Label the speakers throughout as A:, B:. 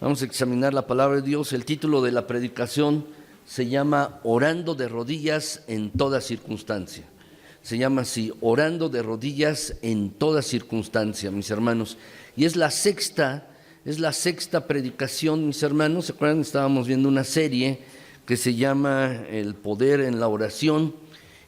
A: Vamos a examinar la palabra de Dios. El título de la predicación se llama Orando de rodillas en toda circunstancia. Se llama así, Orando de rodillas en toda circunstancia, mis hermanos. Y es la sexta predicación, mis hermanos. ¿Se acuerdan? Estábamos viendo una serie que se llama El poder en la oración.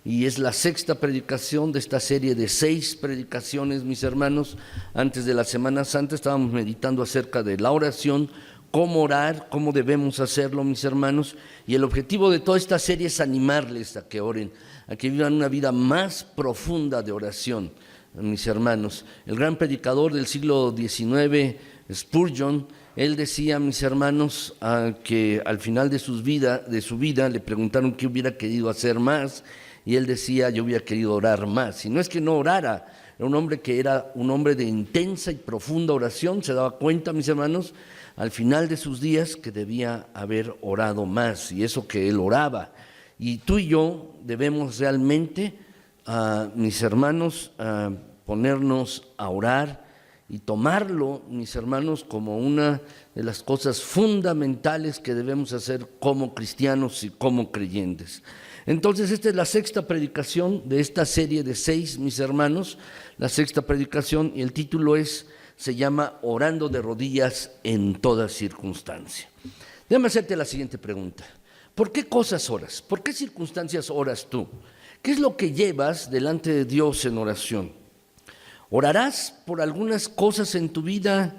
A: Y es la sexta predicación de esta serie de 6 predicaciones, mis hermanos. Antes de la Semana Santa estábamos meditando acerca de la oración, cómo orar, cómo debemos hacerlo, mis hermanos. Y el objetivo de toda esta serie es animarles a que oren, a que vivan una vida más profunda de oración, mis hermanos. El gran predicador del siglo XIX, Spurgeon, él decía, mis hermanos, que al final de su vida le preguntaron qué hubiera querido hacer más. Y él decía, yo hubiera querido orar más. Y no es que no orara, era un hombre de intensa y profunda oración. Se daba cuenta, mis hermanos, al final de sus días que debía haber orado más. Y eso que él oraba. Y tú y yo debemos realmente, mis hermanos, ponernos a orar y tomarlo, mis hermanos, como una de las cosas fundamentales que debemos hacer como cristianos y como creyentes. Entonces, esta es la sexta predicación de esta serie de 6, mis hermanos, la sexta predicación, y el título se llama Orando de rodillas en toda circunstancia. Déjame hacerte la siguiente pregunta. ¿Por qué cosas oras? ¿Por qué circunstancias oras tú? ¿Qué es lo que llevas delante de Dios en oración? ¿Orarás por algunas cosas en tu vida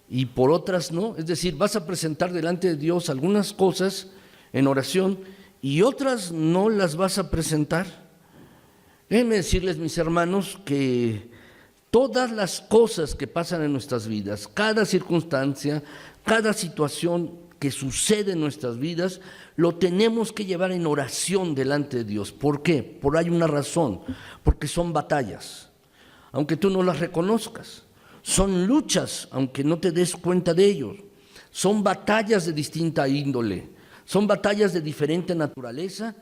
A: y por otras no? Es decir, vas a presentar delante de Dios algunas cosas en oración y otras no las vas a presentar. Déjenme decirles, mis hermanos, que todas las cosas que pasan en nuestras vidas, cada circunstancia, cada situación que sucede en nuestras vidas, lo tenemos que llevar en oración delante de Dios. ¿Por qué? Hay una razón, porque son batallas, aunque tú no las reconozcas. Son luchas, aunque no te des cuenta de ello. Son batallas de distinta índole. Son batallas de diferente naturaleza,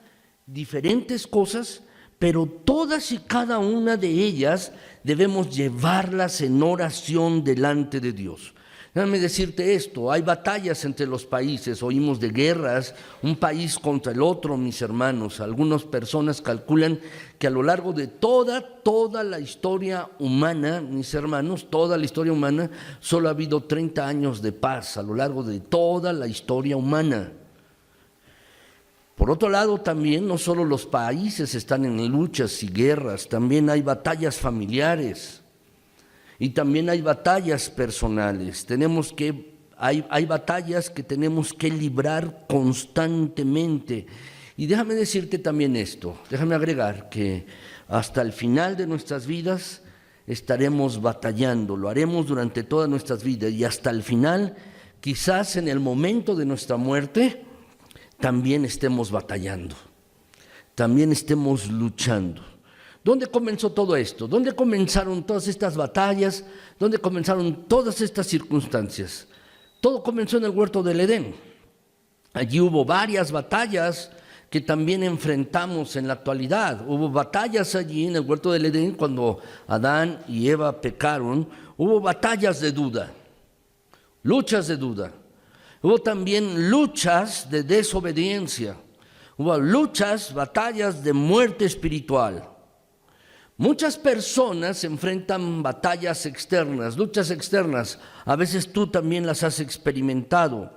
A: diferentes cosas, pero todas y cada una de ellas debemos llevarlas en oración delante de Dios. Déjame decirte esto, hay batallas entre los países, oímos de guerras, un país contra el otro, mis hermanos. Algunas personas calculan que a lo largo de toda la historia humana, mis hermanos, toda la historia humana, solo ha habido 30 años de paz a lo largo de toda la historia humana. Por otro lado, también no solo los países están en luchas y guerras, también hay batallas familiares y también hay batallas personales. Hay batallas que tenemos que librar constantemente. Y déjame decirte también esto, déjame agregar que hasta el final de nuestras vidas estaremos batallando, lo haremos durante todas nuestras vidas y hasta el final, quizás en el momento de nuestra muerte, también estemos batallando, también estemos luchando. ¿Dónde comenzó todo esto? ¿Dónde comenzaron todas estas batallas? ¿Dónde comenzaron todas estas circunstancias? Todo comenzó en el huerto del Edén. Allí hubo varias batallas que también enfrentamos en la actualidad. Hubo batallas allí en el huerto del Edén cuando Adán y Eva pecaron. Hubo batallas de duda, luchas de duda. Hubo también luchas de desobediencia, hubo luchas, batallas de muerte espiritual. Muchas personas enfrentan batallas externas, luchas externas, a veces tú también las has experimentado.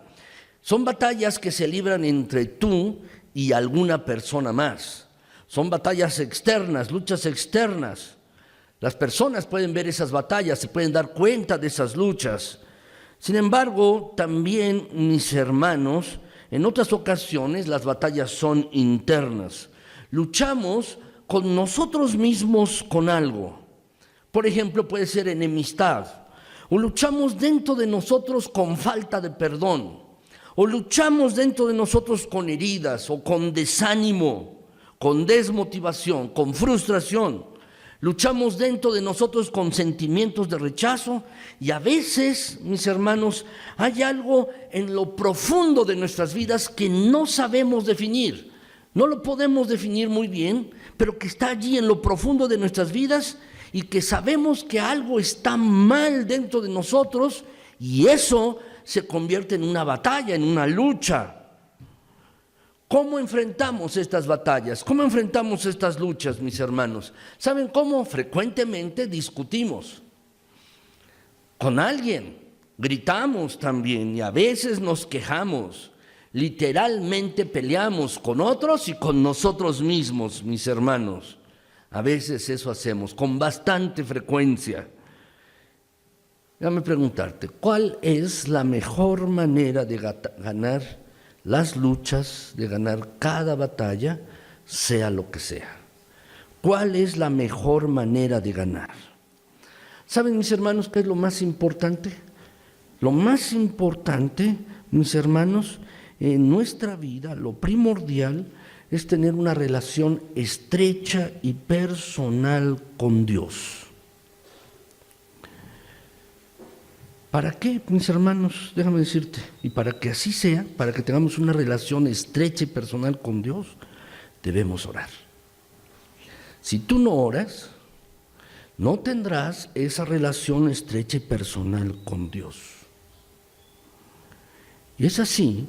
A: Son batallas que se libran entre tú y alguna persona más. Son batallas externas, luchas externas. Las personas pueden ver esas batallas, se pueden dar cuenta de esas luchas. Sin embargo, también, mis hermanos, en otras ocasiones las batallas son internas. Luchamos con nosotros mismos con algo. Por ejemplo, puede ser enemistad. O luchamos dentro de nosotros con falta de perdón. O luchamos dentro de nosotros con heridas o con desánimo, con desmotivación, con frustración. Luchamos dentro de nosotros con sentimientos de rechazo y a veces, mis hermanos, hay algo en lo profundo de nuestras vidas que no sabemos definir. No lo podemos definir muy bien, pero que está allí en lo profundo de nuestras vidas y que sabemos que algo está mal dentro de nosotros y eso se convierte en una batalla, en una lucha. ¿Cómo enfrentamos estas batallas? ¿Cómo enfrentamos estas luchas, mis hermanos? ¿Saben cómo? Frecuentemente discutimos con alguien, gritamos también y a veces nos quejamos. Literalmente peleamos con otros y con nosotros mismos, mis hermanos. A veces eso hacemos con bastante frecuencia. Déjame preguntarte, ¿cuál es la mejor manera de ganar las luchas, de ganar cada batalla, sea lo que sea? ¿Cuál es la mejor manera de ganar? ¿Saben, mis hermanos, qué es lo más importante? Lo más importante, mis hermanos, en nuestra vida, lo primordial es tener una relación estrecha y personal con Dios. ¿Para qué, mis hermanos? Déjame decirte, y para que así sea, para que tengamos una relación estrecha y personal con Dios, debemos orar. Si tú no oras, no tendrás esa relación estrecha y personal con Dios. Y es así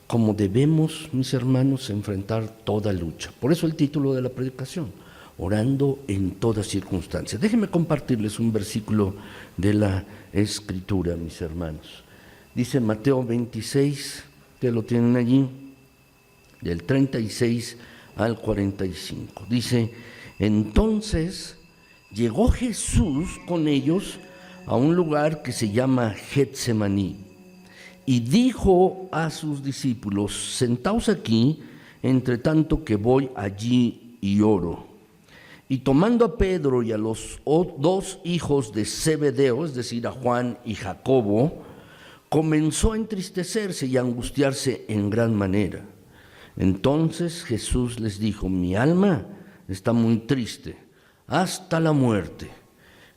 A: como debemos, mis hermanos, enfrentar toda lucha. Por eso el título de la predicación, orando en toda circunstancia. Déjenme compartirles un versículo de la Escritura, mis hermanos. Dice Mateo 26, que lo tienen allí, del 36 al 45. Dice, entonces llegó Jesús con ellos a un lugar que se llama Getsemaní y dijo a sus discípulos, sentaos aquí, entre tanto que voy allí y oro. Y tomando a Pedro y a los dos hijos de Zebedeo, es decir, a Juan y Jacobo, comenzó a entristecerse y a angustiarse en gran manera. Entonces Jesús les dijo, mi alma está muy triste, hasta la muerte.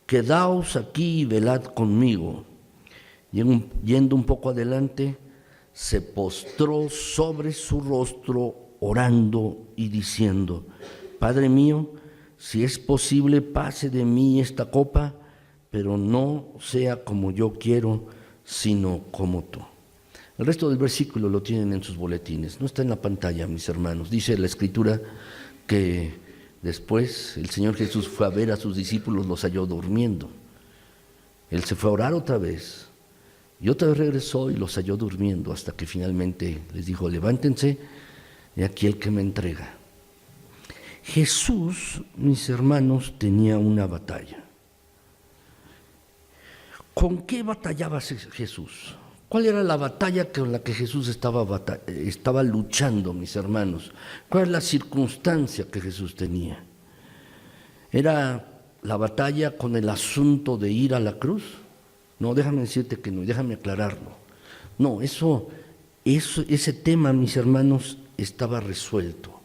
A: Quedaos aquí y velad conmigo. Yendo un poco adelante, se postró sobre su rostro, orando y diciendo, Padre mío, si es posible, pase de mí esta copa, pero no sea como yo quiero, sino como tú. El resto del versículo lo tienen en sus boletines, no está en la pantalla, mis hermanos. Dice la Escritura que después el Señor Jesús fue a ver a sus discípulos, los halló durmiendo. Él se fue a orar otra vez y otra vez regresó y los halló durmiendo hasta que finalmente les dijo, levántense, y aquí el que me entrega. Jesús, mis hermanos, tenía una batalla. ¿Con qué batallaba Jesús? ¿Cuál era la batalla con la que Jesús estaba luchando, mis hermanos? ¿Cuál es la circunstancia que Jesús tenía? ¿Era la batalla con el asunto de ir a la cruz? No, déjame decirte que no, déjame aclararlo. No, ese tema, mis hermanos, estaba resuelto.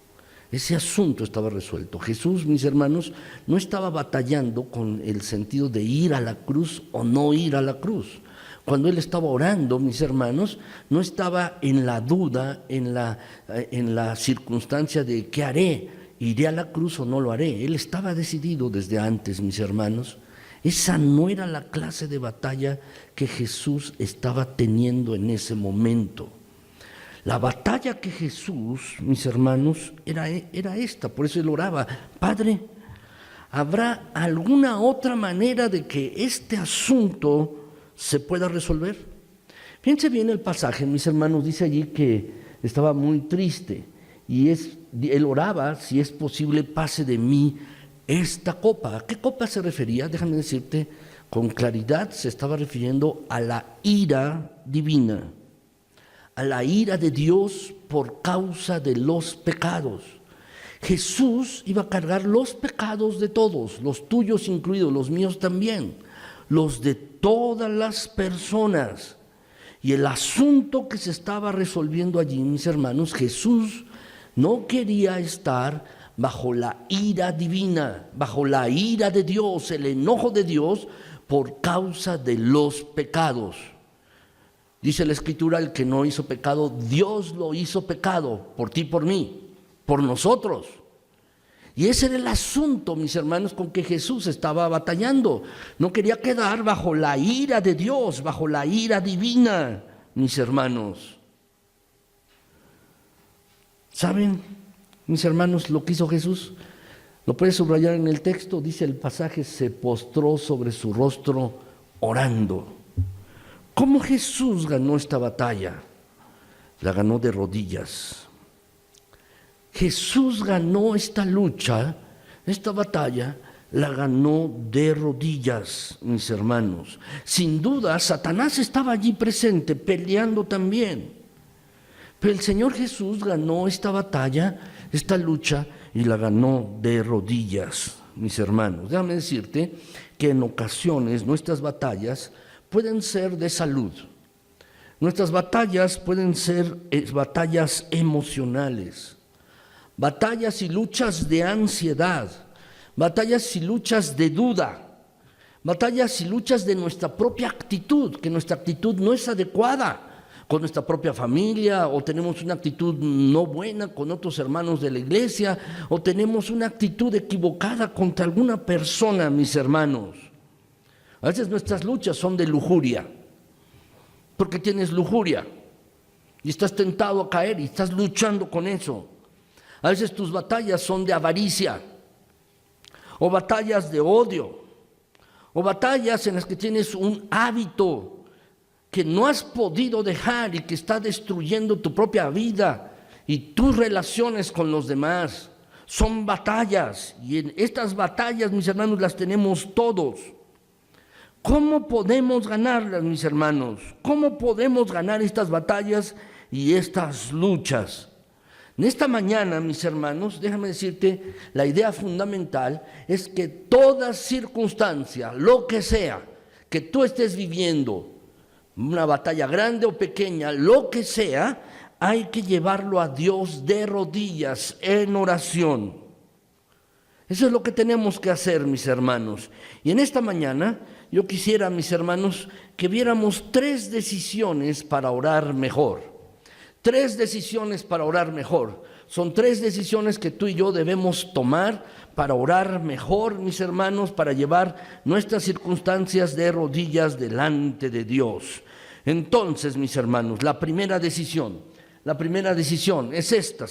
A: Ese asunto estaba resuelto. Jesús, mis hermanos, no estaba batallando con el sentido de ir a la cruz o no ir a la cruz. Cuando él estaba orando, mis hermanos, no estaba en la duda, en la circunstancia de ¿qué haré? ¿Iré a la cruz o no lo haré? Él estaba decidido desde antes, mis hermanos. Esa no era la clase de batalla que Jesús estaba teniendo en ese momento. La batalla que Jesús, mis hermanos, era esta, por eso él oraba, Padre, ¿habrá alguna otra manera de que este asunto se pueda resolver? Fíjense bien el pasaje, mis hermanos, dice allí que estaba muy triste y él oraba, si es posible, pase de mí esta copa. ¿A qué copa se refería? Déjame decirte, con claridad se estaba refiriendo a la ira divina, a la ira de Dios por causa de los pecados. Jesús iba a cargar los pecados de todos, los tuyos incluidos, los míos también, los de todas las personas. Y el asunto que se estaba resolviendo allí, mis hermanos, Jesús no quería estar bajo la ira divina, bajo la ira de Dios, el enojo de Dios por causa de los pecados. Dice la Escritura, el que no hizo pecado, Dios lo hizo pecado, por ti y por mí, por nosotros. Y ese era el asunto, mis hermanos, con que Jesús estaba batallando. No quería quedar bajo la ira de Dios, bajo la ira divina, mis hermanos. ¿Saben, mis hermanos, lo que hizo Jesús? Lo puedes subrayar en el texto, dice el pasaje, se postró sobre su rostro orando. ¿Cómo Jesús ganó esta batalla? La ganó de rodillas. Jesús ganó esta lucha, esta batalla, la ganó de rodillas, mis hermanos. Sin duda, Satanás estaba allí presente, peleando también. Pero el Señor Jesús ganó esta batalla, esta lucha, y la ganó de rodillas, mis hermanos. Déjame decirte que en ocasiones nuestras batallas pueden ser de salud. Nuestras batallas pueden ser batallas emocionales, batallas y luchas de ansiedad, batallas y luchas de duda, batallas y luchas de nuestra propia actitud, que nuestra actitud no es adecuada con nuestra propia familia, o tenemos una actitud no buena con otros hermanos de la iglesia, o tenemos una actitud equivocada contra alguna persona, mis hermanos. A veces nuestras luchas son de lujuria, porque tienes lujuria y estás tentado a caer y estás luchando con eso. A veces tus batallas son de avaricia, o batallas de odio, o batallas en las que tienes un hábito que no has podido dejar y que está destruyendo tu propia vida y tus relaciones con los demás. Son batallas, y en estas batallas, mis hermanos, las tenemos todos. ¿Cómo podemos ganarlas, mis hermanos? ¿Cómo podemos ganar estas batallas y estas luchas? En esta mañana, mis hermanos, déjame decirte, la idea fundamental es que toda circunstancia, lo que sea que tú estés viviendo, una batalla grande o pequeña, lo que sea, hay que llevarlo a Dios de rodillas en oración. Eso es lo que tenemos que hacer, mis hermanos. Y en esta mañana yo quisiera, mis hermanos, que viéramos 3 decisiones para orar mejor. 3 decisiones para orar mejor. Son 3 decisiones que tú y yo debemos tomar para orar mejor, mis hermanos, para llevar nuestras circunstancias de rodillas delante de Dios. Entonces, mis hermanos, la primera decisión es esta,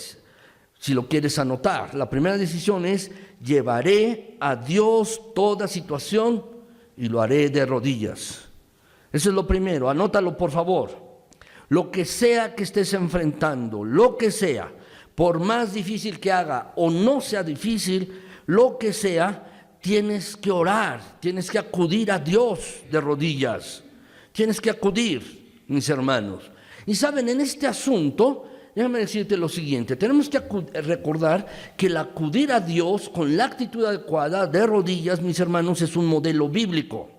A: si lo quieres anotar. La primera decisión es: llevaré a Dios toda situación y lo haré de rodillas. Eso es lo primero, anótalo por favor. Lo que sea que estés enfrentando, lo que sea, por más difícil que haga o no sea difícil, lo que sea, tienes que orar, tienes que acudir a Dios de rodillas, tienes que acudir, mis hermanos. Y saben, en este asunto, déjame decirte lo siguiente, tenemos que recordar que el acudir a Dios con la actitud adecuada de rodillas, mis hermanos, es un modelo bíblico.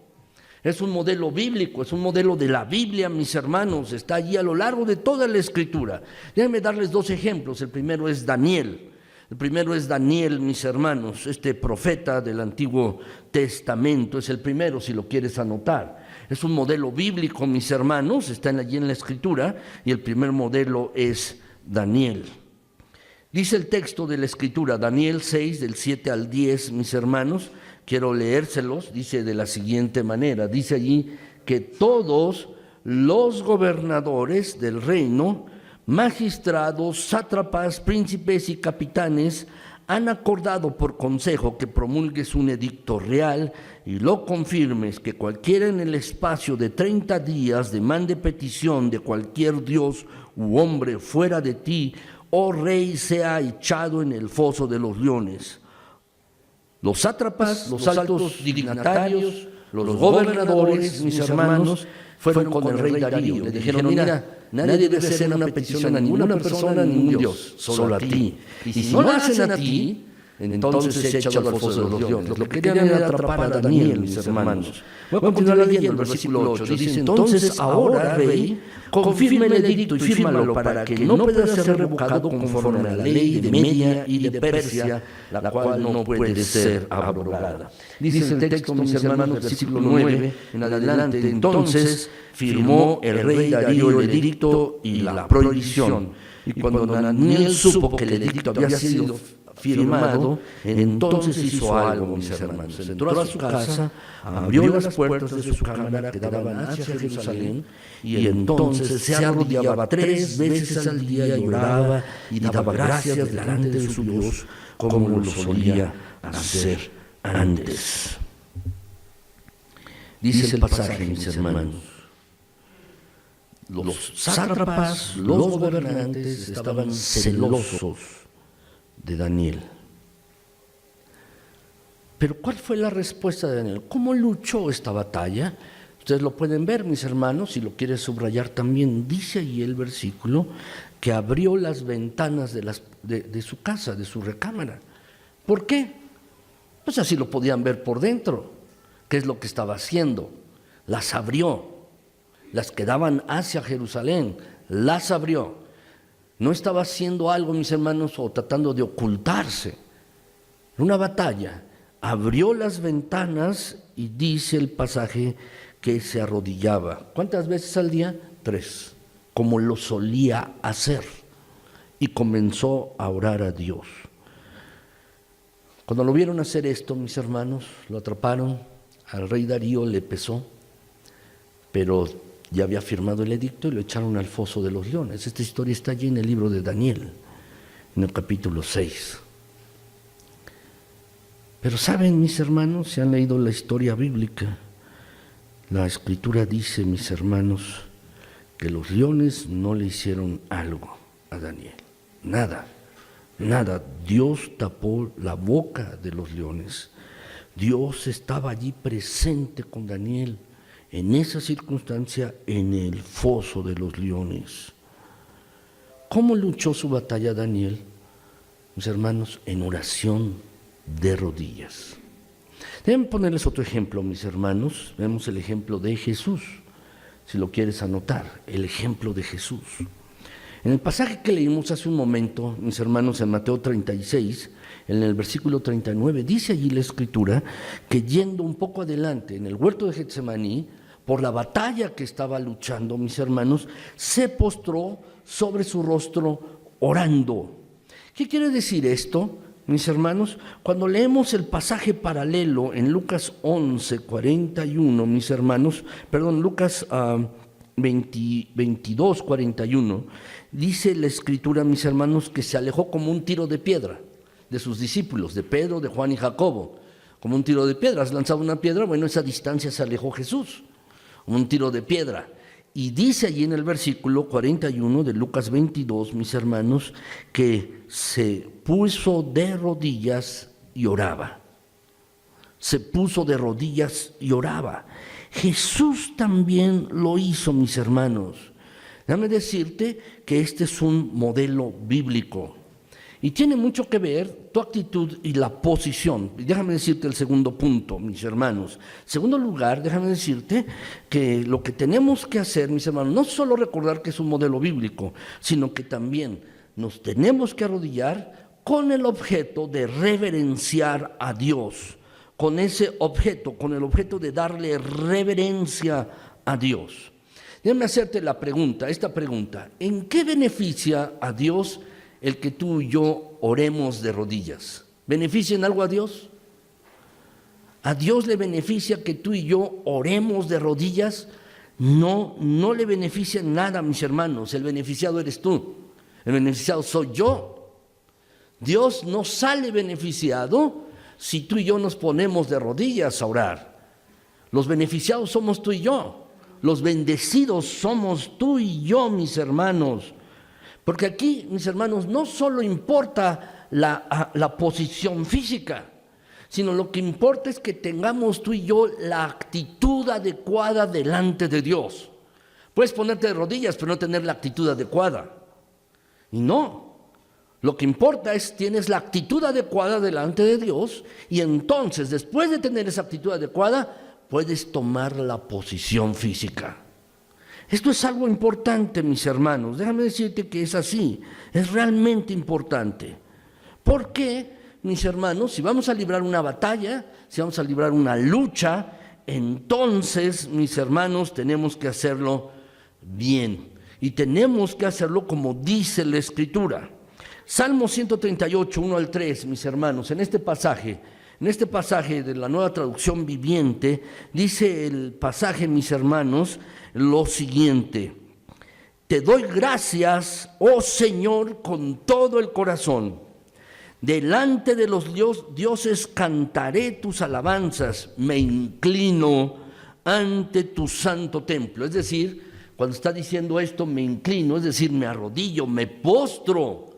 A: Es un modelo bíblico, es un modelo de la Biblia, mis hermanos, está allí a lo largo de toda la Escritura. Déjenme darles 2 ejemplos. El primero es Daniel. Mis hermanos, este profeta del Antiguo Testamento, es el primero, si lo quieres anotar. Es un modelo bíblico, mis hermanos, está allí en la Escritura, y el primer modelo es Daniel. Dice el texto de la Escritura, Daniel 6, del 7 al 10, mis hermanos, quiero leérselos, dice de la siguiente manera, dice allí que todos los gobernadores del reino, magistrados, sátrapas, príncipes y capitanes han acordado por consejo que promulgues un edicto real y lo confirmes, que cualquiera en el espacio de 30 días demande petición de cualquier dios u hombre fuera de ti, oh rey, sea echado en el foso de los leones. Los sátrapas, los altos dignatarios, los gobernadores, mis hermanos, fueron con el rey Darío. Le dijeron: mira, nadie debe hacer una petición a ninguna persona, a ningún dios, solo a ti. Y si no lo hacen a ti, entonces se ha echado al foso de los leones. Lo que querían era atrapar a Daniel, mis hermanos. Voy a continuar leyendo el versículo 8. Dice, entonces ahora, rey, confirma el edicto y fírmalo para que no pueda ser revocado conforme a la ley de Media y de Persia, la cual no puede ser abrogada. Dice el texto, mis hermanos, versículo 9 en adelante, entonces firmó el rey Darío el edicto y la prohibición. Y cuando Daniel supo que el edicto había sido firmado, entonces hizo algo, mis hermanos. Entró a su casa, abrió las puertas de su cámara que daban hacia Jerusalén, y entonces se arrodillaba 3 veces al día y oraba y daba gracias delante de su Dios, como lo solía hacer antes. Dice el pasaje, mis hermanos, los sátrapas, los gobernantes estaban celosos de Daniel. Pero ¿cuál fue la respuesta de Daniel? ¿Cómo luchó esta batalla? Ustedes lo pueden ver, mis hermanos, si lo quieren subrayar también. Dice ahí el versículo que abrió las ventanas de su casa, de su recámara. ¿Por qué? Pues así lo podían ver por dentro. ¿Qué es lo que estaba haciendo? Las abrió. Las que daban hacia Jerusalén, las abrió. No estaba haciendo algo, mis hermanos, o tratando de ocultarse. Una batalla. Abrió las ventanas y dice el pasaje que se arrodillaba. ¿Cuántas veces al día? 3, como lo solía hacer. Y comenzó a orar a Dios. Cuando lo vieron hacer esto, mis hermanos, lo atraparon. Al rey Darío le pesó, pero ya había firmado el edicto y lo echaron al foso de los leones. Esta historia está allí en el libro de Daniel, en el capítulo 6. Pero saben, mis hermanos, si han leído la historia bíblica, la Escritura dice, mis hermanos, que los leones no le hicieron algo a Daniel. Nada, nada. Dios tapó la boca de los leones. Dios estaba allí presente con Daniel en esa circunstancia, en el foso de los leones. ¿Cómo luchó su batalla Daniel? Mis hermanos, en oración de rodillas. Deben ponerles otro ejemplo, mis hermanos. Vemos el ejemplo de Jesús, si lo quieres anotar, el ejemplo de Jesús. En el pasaje que leímos hace un momento, mis hermanos, en Mateo 36, en el versículo 39, dice allí la Escritura que yendo un poco adelante, en el huerto de Getsemaní, por la batalla que estaba luchando, mis hermanos, se postró sobre su rostro orando. ¿Qué quiere decir esto, mis hermanos? Cuando leemos el pasaje paralelo en Lucas 11, 41, mis hermanos, perdón, Lucas 22, 41, dice la Escritura, mis hermanos, que se alejó como un tiro de piedra de sus discípulos, de Pedro, de Juan y Jacobo. Como un tiro de piedra, has lanzado una piedra, bueno, esa distancia se alejó Jesús. Un tiro de piedra. Y dice allí en el versículo 41 de Lucas 22, mis hermanos, que se puso de rodillas y oraba. Se puso de rodillas y oraba. Jesús también lo hizo, mis hermanos. Déjame decirte que este es un modelo bíblico. Y tiene mucho que ver tu actitud y la posición. Y déjame decirte el segundo punto, mis hermanos. En segundo lugar, déjame decirte que lo que tenemos que hacer, mis hermanos, no solo recordar que es un modelo bíblico, sino que también nos tenemos que arrodillar con el objeto de reverenciar a Dios. Con ese objeto, con el objeto de darle reverencia a Dios. Déjame hacerte esta pregunta. ¿En qué beneficia a Dios el que tú y yo oremos de rodillas? ¿Beneficia en algo a Dios? ¿A Dios le beneficia que tú y yo oremos de rodillas? No, no le beneficia en nada, mis hermanos. El beneficiado eres tú. El beneficiado soy yo. Dios no sale beneficiado si tú y yo nos ponemos de rodillas a orar. Los beneficiados somos tú y yo. Los bendecidos somos tú y yo, mis hermanos. Porque aquí, mis hermanos, no solo importa la posición física, sino lo que importa es que tengamos tú y yo la actitud adecuada delante de Dios. Puedes ponerte de rodillas, pero no tener la actitud adecuada. Y no, Lo que importa es tienes la actitud adecuada delante de Dios y entonces, después de tener esa actitud adecuada, puedes tomar la posición física. Esto es algo importante, mis hermanos. Déjame decirte que es así. Es realmente importante. ¿Por qué, mis hermanos? Si vamos a librar una batalla, si vamos a librar una lucha, entonces, mis hermanos, tenemos que hacerlo bien. Y tenemos que hacerlo como dice la Escritura. Salmo 138, 1 al 3, mis hermanos, en este pasaje de la Nueva Traducción Viviente, dice el pasaje, mis hermanos, lo siguiente: te doy gracias, oh Señor, con todo el corazón. Delante de los dioses cantaré tus alabanzas, me inclino ante tu santo templo. Es decir, cuando está diciendo esto, me inclino, es decir, me arrodillo, me postro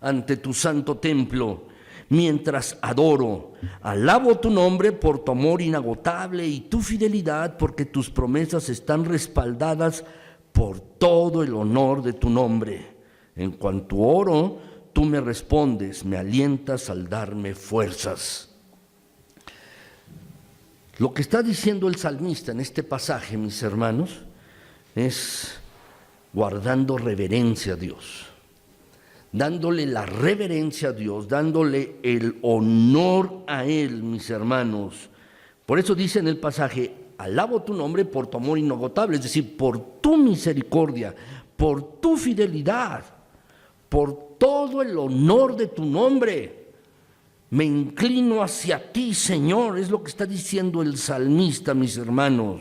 A: ante tu santo templo, mientras adoro. Alabo tu nombre por tu amor inagotable y tu fidelidad, porque tus promesas están respaldadas por todo el honor de tu nombre. En cuanto oro, tú me respondes, me alientas al darme fuerzas. Lo que está diciendo el salmista en este pasaje, mis hermanos, es guardando reverencia a Dios, dándole la reverencia a Dios, dándole el honor a Él, mis hermanos. Por eso dice en el pasaje, alabo tu nombre por tu amor inagotable, es decir, por tu misericordia, por tu fidelidad, por todo el honor de tu nombre. Me inclino hacia ti, Señor, es lo que está diciendo el salmista, mis hermanos.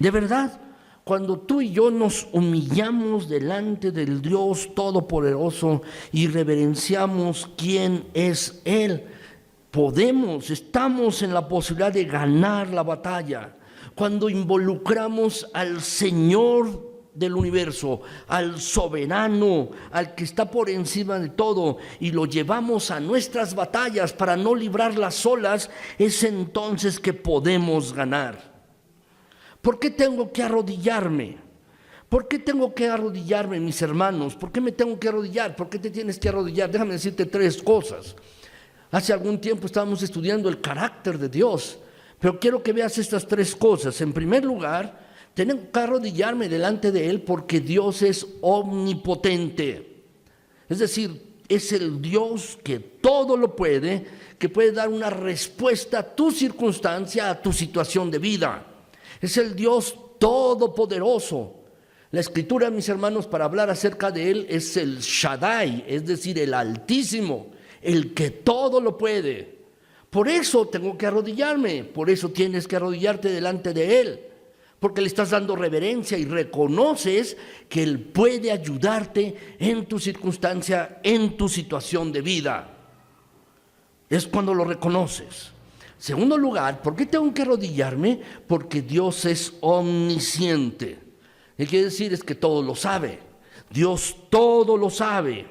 A: De verdad, cuando tú y yo nos humillamos delante del Dios Todopoderoso y reverenciamos quién es Él, estamos en la posibilidad de ganar la batalla. Cuando involucramos al Señor del universo, al soberano, al que está por encima de todo, y lo llevamos a nuestras batallas para no librarlas solas, es entonces que podemos ganar. ¿Por qué tengo que arrodillarme? ¿Por qué tengo que arrodillarme, mis hermanos? ¿Por qué me tengo que arrodillar? ¿Por qué te tienes que arrodillar? Déjame decirte 3 cosas. Hace algún tiempo estábamos estudiando el carácter de Dios, pero quiero que veas estas 3 cosas. En primer lugar, tengo que arrodillarme delante de Él porque Dios es omnipotente. Es decir, es el Dios que todo lo puede, que puede dar una respuesta a tu circunstancia, a tu situación de vida. Es el Dios todopoderoso. La Escritura, mis hermanos, para hablar acerca de Él, es el Shaddai, es decir, el Altísimo, el que todo lo puede. Por eso tengo que arrodillarme, por eso tienes que arrodillarte delante de Él, porque le estás dando reverencia y reconoces que Él puede ayudarte en tu circunstancia, en tu situación de vida. Es cuando lo reconoces. Segundo lugar, ¿por qué tengo que arrodillarme? Porque Dios es omnisciente. ¿Qué quiere decir? Es que todo lo sabe. Dios todo lo sabe.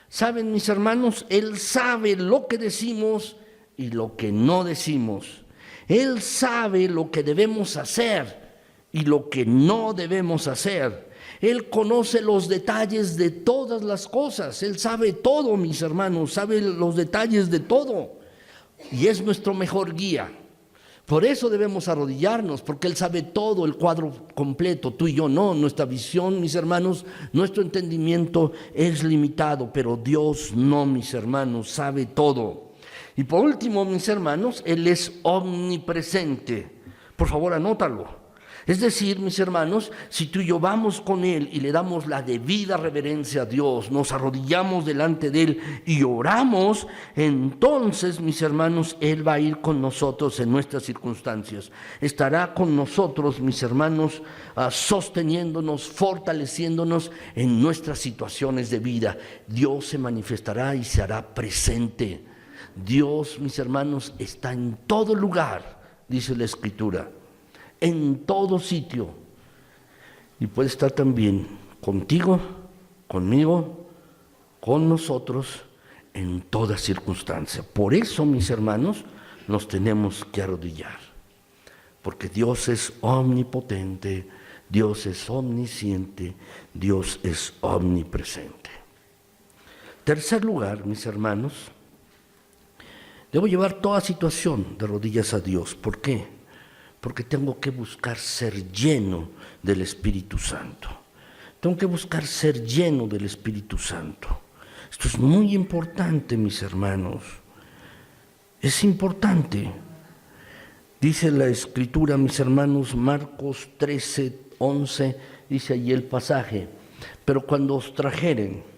A: ¿Saben, mis hermanos? Él sabe lo que decimos y lo que no decimos. Él sabe lo que debemos hacer y lo que no debemos hacer. Él conoce los detalles de todas las cosas. Él sabe todo, mis hermanos, sabe los detalles de todo. Y es nuestro mejor guía. Por eso debemos arrodillarnos, porque Él sabe todo, el cuadro completo. Tú y yo no, nuestra visión, mis hermanos, nuestro entendimiento es limitado, pero Dios no, mis hermanos, sabe todo. Y por último, mis hermanos, Él es omnipresente. Por favor, anótalo. Es decir, mis hermanos, si tú y yo vamos con Él y le damos la debida reverencia a Dios, nos arrodillamos delante de Él y oramos, entonces, mis hermanos, Él va a ir con nosotros en nuestras circunstancias. Estará con nosotros, mis hermanos, sosteniéndonos, fortaleciéndonos en nuestras situaciones de vida. Dios se manifestará y se hará presente. Dios, mis hermanos, está en todo lugar, dice la Escritura. En todo sitio, y puede estar también contigo, conmigo, con nosotros, en toda circunstancia. Por eso, mis hermanos, nos tenemos que arrodillar, porque Dios es omnipotente, Dios es omnisciente, Dios es omnipresente. tercer lugar, mis hermanos, debo llevar toda situación de rodillas a Dios. ¿Por qué? Porque tengo que buscar ser lleno del Espíritu Santo. Tengo que buscar ser lleno del Espíritu Santo. Esto es muy importante, mis hermanos. Es importante. Dice la Escritura, mis hermanos, Marcos 13, 11, dice allí el pasaje: pero cuando os trajeren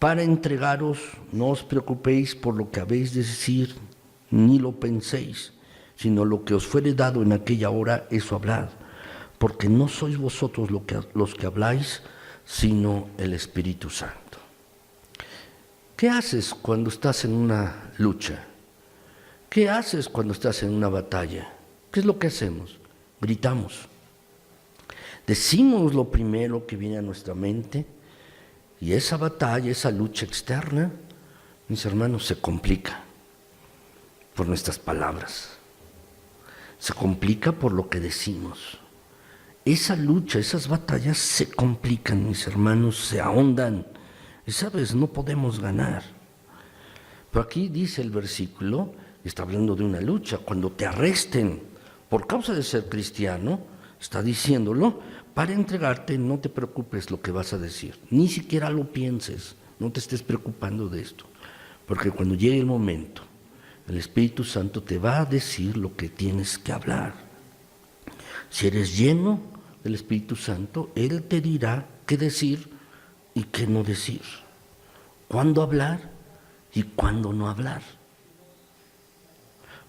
A: para entregaros, no os preocupéis por lo que habéis de decir, ni lo penséis, sino lo que os fuere dado en aquella hora, eso hablad, porque no sois vosotros los que habláis, sino el Espíritu Santo. ¿Qué haces cuando estás en una lucha? ¿Qué haces cuando estás en una batalla? ¿Qué es lo que hacemos? Gritamos. Decimos lo primero que viene a nuestra mente, y esa batalla, esa lucha externa, mis hermanos, se complica por nuestras palabras. Se complica por lo que decimos. Esa lucha, esas batallas se complican, mis hermanos, se ahondan. Y sabes, no podemos ganar. Pero aquí dice el versículo, está hablando de una lucha. Cuando te arresten por causa de ser cristiano, está diciéndolo, para entregarte no te preocupes lo que vas a decir. Ni siquiera lo pienses, no te estés preocupando de esto. Porque cuando llegue el momento, el Espíritu Santo te va a decir lo que tienes que hablar. Si eres lleno del Espíritu Santo, Él te dirá qué decir y qué no decir. Cuándo hablar y cuándo no hablar.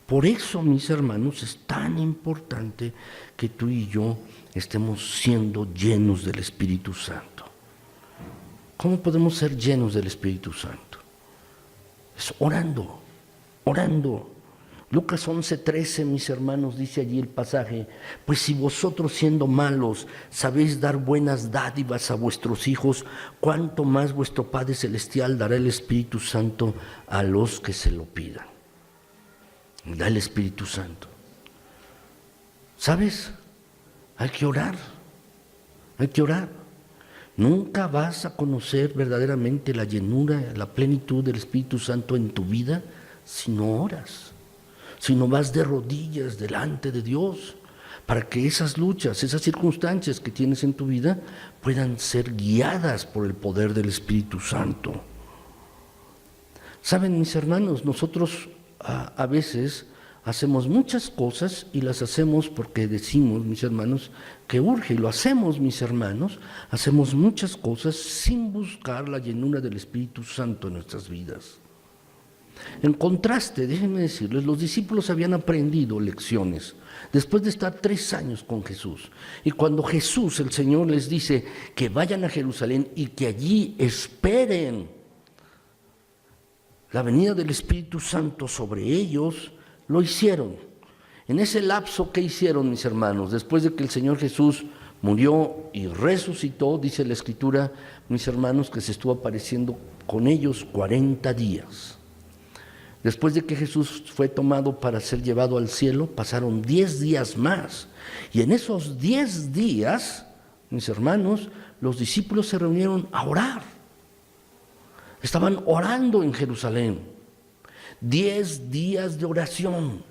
A: Por eso, mis hermanos, es tan importante que tú y yo estemos siendo llenos del Espíritu Santo. ¿Cómo podemos ser llenos del Espíritu Santo? Es orando, orando. Lucas 11:13, mis hermanos, dice allí el pasaje: pues si vosotros siendo malos sabéis dar buenas dádivas a vuestros hijos, cuánto más vuestro Padre Celestial dará el Espíritu Santo a los que se lo pidan. Da el Espíritu Santo. ¿Sabes? Hay que orar. Hay que orar. Nunca vas a conocer verdaderamente la llenura, la plenitud del Espíritu Santo en tu vida si no oras, si no vas de rodillas delante de Dios, para que esas luchas, esas circunstancias que tienes en tu vida puedan ser guiadas por el poder del Espíritu Santo. Saben, mis hermanos, nosotros a veces hacemos muchas cosas y las hacemos porque decimos, mis hermanos, que urge, y lo hacemos, mis hermanos, hacemos muchas cosas sin buscar la llenura del Espíritu Santo en nuestras vidas. En contraste, déjenme decirles, los discípulos habían aprendido lecciones después de estar 3 años con Jesús. Y cuando Jesús, el Señor, les dice que vayan a Jerusalén y que allí esperen la venida del Espíritu Santo sobre ellos, lo hicieron. En ese lapso, ¿qué hicieron, mis hermanos? Después de que el Señor Jesús murió y resucitó, dice la Escritura, mis hermanos, que se estuvo apareciendo con ellos 40 días. Después de que Jesús fue tomado para ser llevado al cielo, pasaron 10 días más. Y en esos 10 días, mis hermanos, los discípulos se reunieron a orar. Estaban orando en Jerusalén. 10 días de oración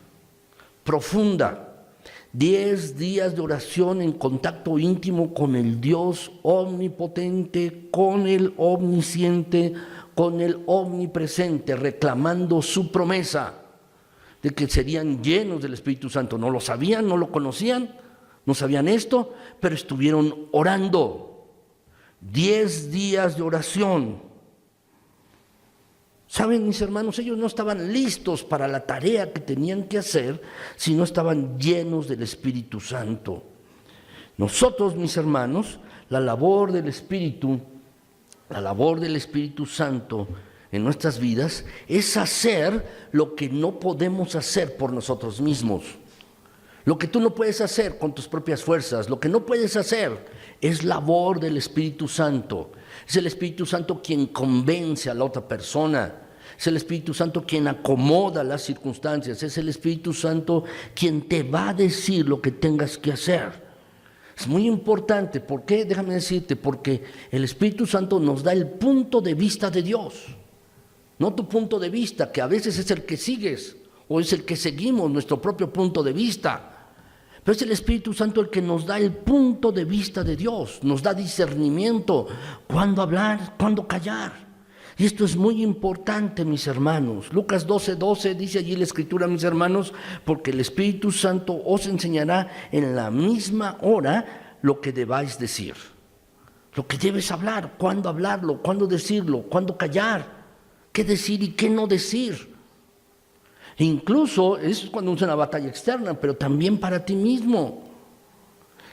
A: profunda, 10 días de oración en contacto íntimo con el Dios omnipotente, con el omnisciente, con el omnipresente, reclamando su promesa de que serían llenos del Espíritu Santo. No lo sabían, no lo conocían, no sabían esto, pero estuvieron orando. 10 días de oración. Saben, mis hermanos, ellos no estaban listos para la tarea que tenían que hacer si no estaban llenos del Espíritu Santo. Nosotros, mis hermanos, la labor del Espíritu Santo en nuestras vidas es hacer lo que no podemos hacer por nosotros mismos. Lo que tú no puedes hacer con tus propias fuerzas, lo que no puedes hacer es labor del Espíritu Santo. Es el Espíritu Santo quien convence a la otra persona. Es el Espíritu Santo quien acomoda las circunstancias. Es el Espíritu Santo quien te va a decir lo que tengas que hacer. Es muy importante. ¿Por qué? Déjame decirte, porque el Espíritu Santo nos da el punto de vista de Dios. No tu punto de vista, que a veces es el que sigues o es el que seguimos, nuestro propio punto de vista. Pero es el Espíritu Santo el que nos da el punto de vista de Dios, nos da discernimiento, cuándo hablar, cuándo callar. Y esto es muy importante, mis hermanos. Lucas 12:12 dice allí la Escritura, mis hermanos, porque el Espíritu Santo os enseñará en la misma hora lo que debáis decir. Lo que debes hablar, cuándo hablarlo, cuándo decirlo, cuándo callar, qué decir y qué no decir. E incluso, eso es cuando es una batalla externa, pero también para ti mismo.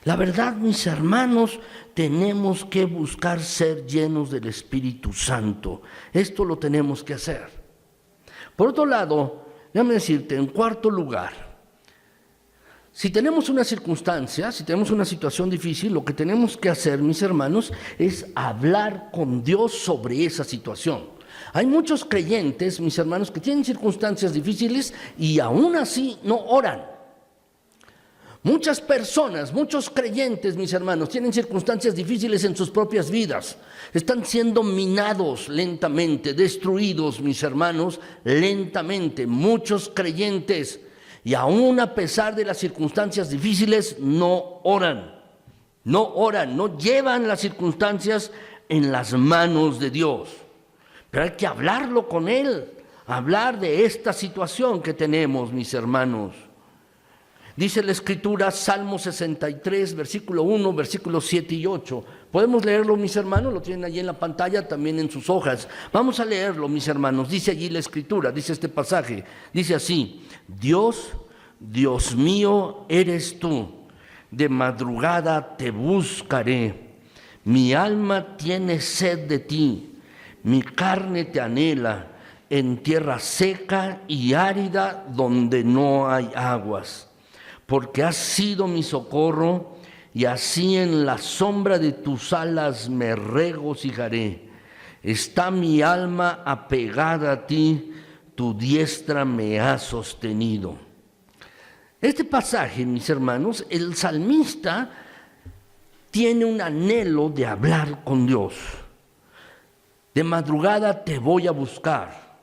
A: La verdad, mis hermanos, tenemos que buscar ser llenos del Espíritu Santo. Esto lo tenemos que hacer. Por otro lado, déjame decirte, en cuarto lugar, si tenemos una circunstancia, si tenemos una situación difícil, lo que tenemos que hacer, mis hermanos, es hablar con Dios sobre esa situación. Hay muchos creyentes, mis hermanos, que tienen circunstancias difíciles y aún así no oran. Muchas personas, muchos creyentes, mis hermanos, tienen circunstancias difíciles en sus propias vidas. Están siendo minados lentamente, destruidos, mis hermanos, lentamente. Muchos creyentes, y aún a pesar de las circunstancias difíciles, no oran, no llevan las circunstancias en las manos de Dios. Pero hay que hablarlo con Él, hablar de esta situación que tenemos, mis hermanos. Dice la Escritura, Salmo 63, versículo 1, versículos 7 y 8. ¿Podemos leerlo, mis hermanos? Lo tienen allí en la pantalla, también en sus hojas. Vamos a leerlo, mis hermanos. Dice allí la Escritura, dice este pasaje. Dice así: Dios, Dios mío, eres tú. De madrugada te buscaré. Mi alma tiene sed de ti. Mi carne te anhela en tierra seca y árida donde no hay aguas. Porque has sido mi socorro, y así en la sombra de tus alas me regocijaré. Está mi alma apegada a ti, tu diestra me ha sostenido. Este pasaje, mis hermanos, el salmista tiene un anhelo de hablar con Dios. De madrugada te voy a buscar.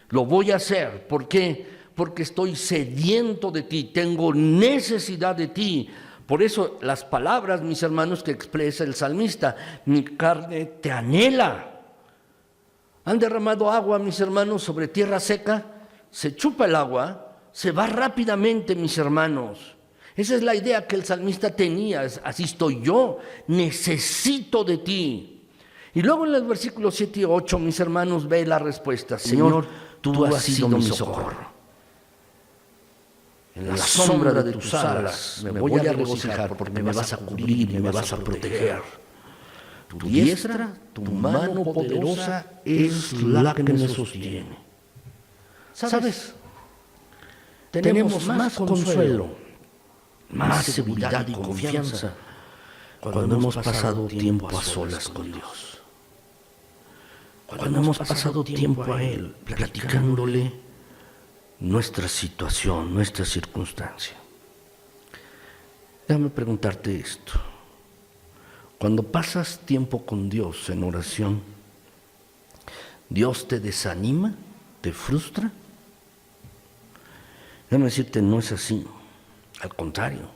A: Lo voy a hacer. ¿Por qué? Porque estoy sediento de ti, tengo necesidad de ti. Por eso las palabras, mis hermanos, que expresa el salmista: mi carne te anhela. Han derramado agua, mis hermanos, sobre tierra seca, se chupa el agua, se va rápidamente, mis hermanos. Esa es la idea que el salmista tenía. Así estoy yo, necesito de ti. Y luego en los versículos 7 y 8, mis hermanos, ve la respuesta: Señor, tú has sido mi socorro. En la sombra de tus alas me voy a regocijar, porque me vas a cubrir y me vas a proteger. Tu diestra, tu mano poderosa es la que me sostiene. ¿Sabes? Tenemos más consuelo, más seguridad y confianza cuando hemos pasado tiempo a solas con Dios. Cuando hemos pasado tiempo a Él, platicándole nuestra situación, nuestra circunstancia. Déjame preguntarte esto. Cuando pasas tiempo con Dios en oración, ¿Dios te desanima? ¿Te frustra? Déjame decirte, no es así. Al contrario,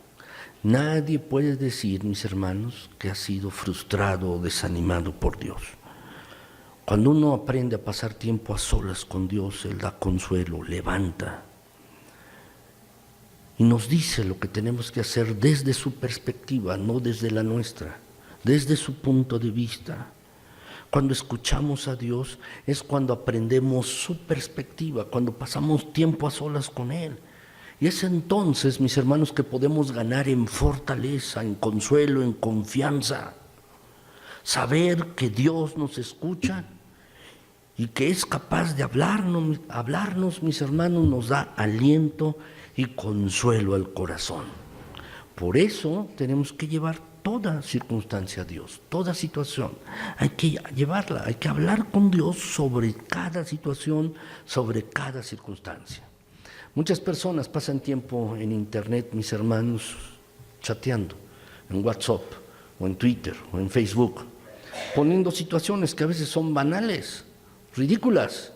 A: nadie puede decir, mis hermanos, que ha sido frustrado o desanimado por Dios. Cuando uno aprende a pasar tiempo a solas con Dios, Él da consuelo, levanta y nos dice lo que tenemos que hacer desde su perspectiva, no desde la nuestra, desde su punto de vista. Cuando escuchamos a Dios es cuando aprendemos su perspectiva, cuando pasamos tiempo a solas con Él. Y es entonces, mis hermanos, que podemos ganar en fortaleza, en consuelo, en confianza. Saber que Dios nos escucha y que es capaz de hablarnos, mis hermanos, nos da aliento y consuelo al corazón. Por eso tenemos que llevar toda circunstancia a Dios, toda situación. Hay que llevarla, hay que hablar con Dios sobre cada situación, sobre cada circunstancia. Muchas personas pasan tiempo en internet, mis hermanos, chateando. en WhatsApp, o en Twitter, o en Facebook, poniendo situaciones que a veces son banales, ridículas.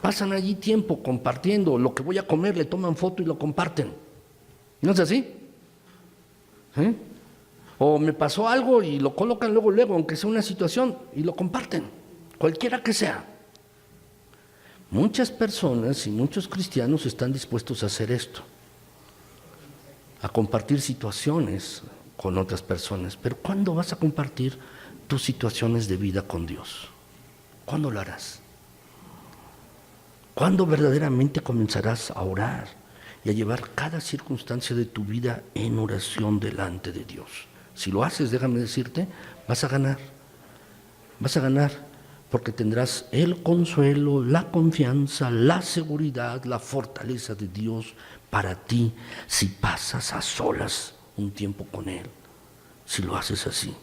A: Pasan allí tiempo compartiendo lo que voy a comer, le toman foto y lo comparten. ¿No es así? ¿Sí? O me pasó algo y lo colocan luego, aunque sea una situación, y lo comparten, cualquiera que sea. Muchas personas y muchos cristianos están dispuestos a hacer esto, a compartir situaciones con otras personas. Pero ¿cuándo vas a compartir tus situaciones de vida con Dios? ¿Cuándo lo harás? ¿Cuándo verdaderamente comenzarás a orar y a llevar cada circunstancia de tu vida en oración delante de Dios? Si lo haces, déjame decirte, vas a ganar. Vas a ganar porque tendrás el consuelo, la confianza, la seguridad, la fortaleza de Dios para ti si pasas a solas un tiempo con Él, si lo haces así.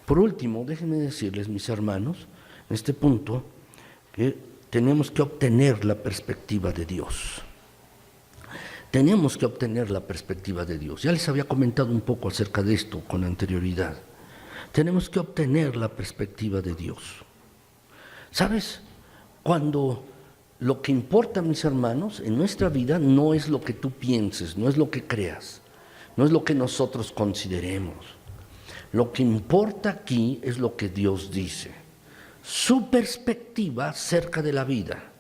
A: Por último, déjenme decirles, mis hermanos, en este punto, que tenemos que obtener la perspectiva de Dios. Tenemos que obtener la perspectiva de Dios. Ya les había comentado un poco acerca de esto con anterioridad. Tenemos que obtener la perspectiva de Dios. ¿Sabes? Cuando lo que importa, mis hermanos, en nuestra vida no es lo que tú pienses, no es lo que creas, no es lo que nosotros consideremos. Lo que importa aquí es lo que Dios dice. Su perspectiva acerca de la vida,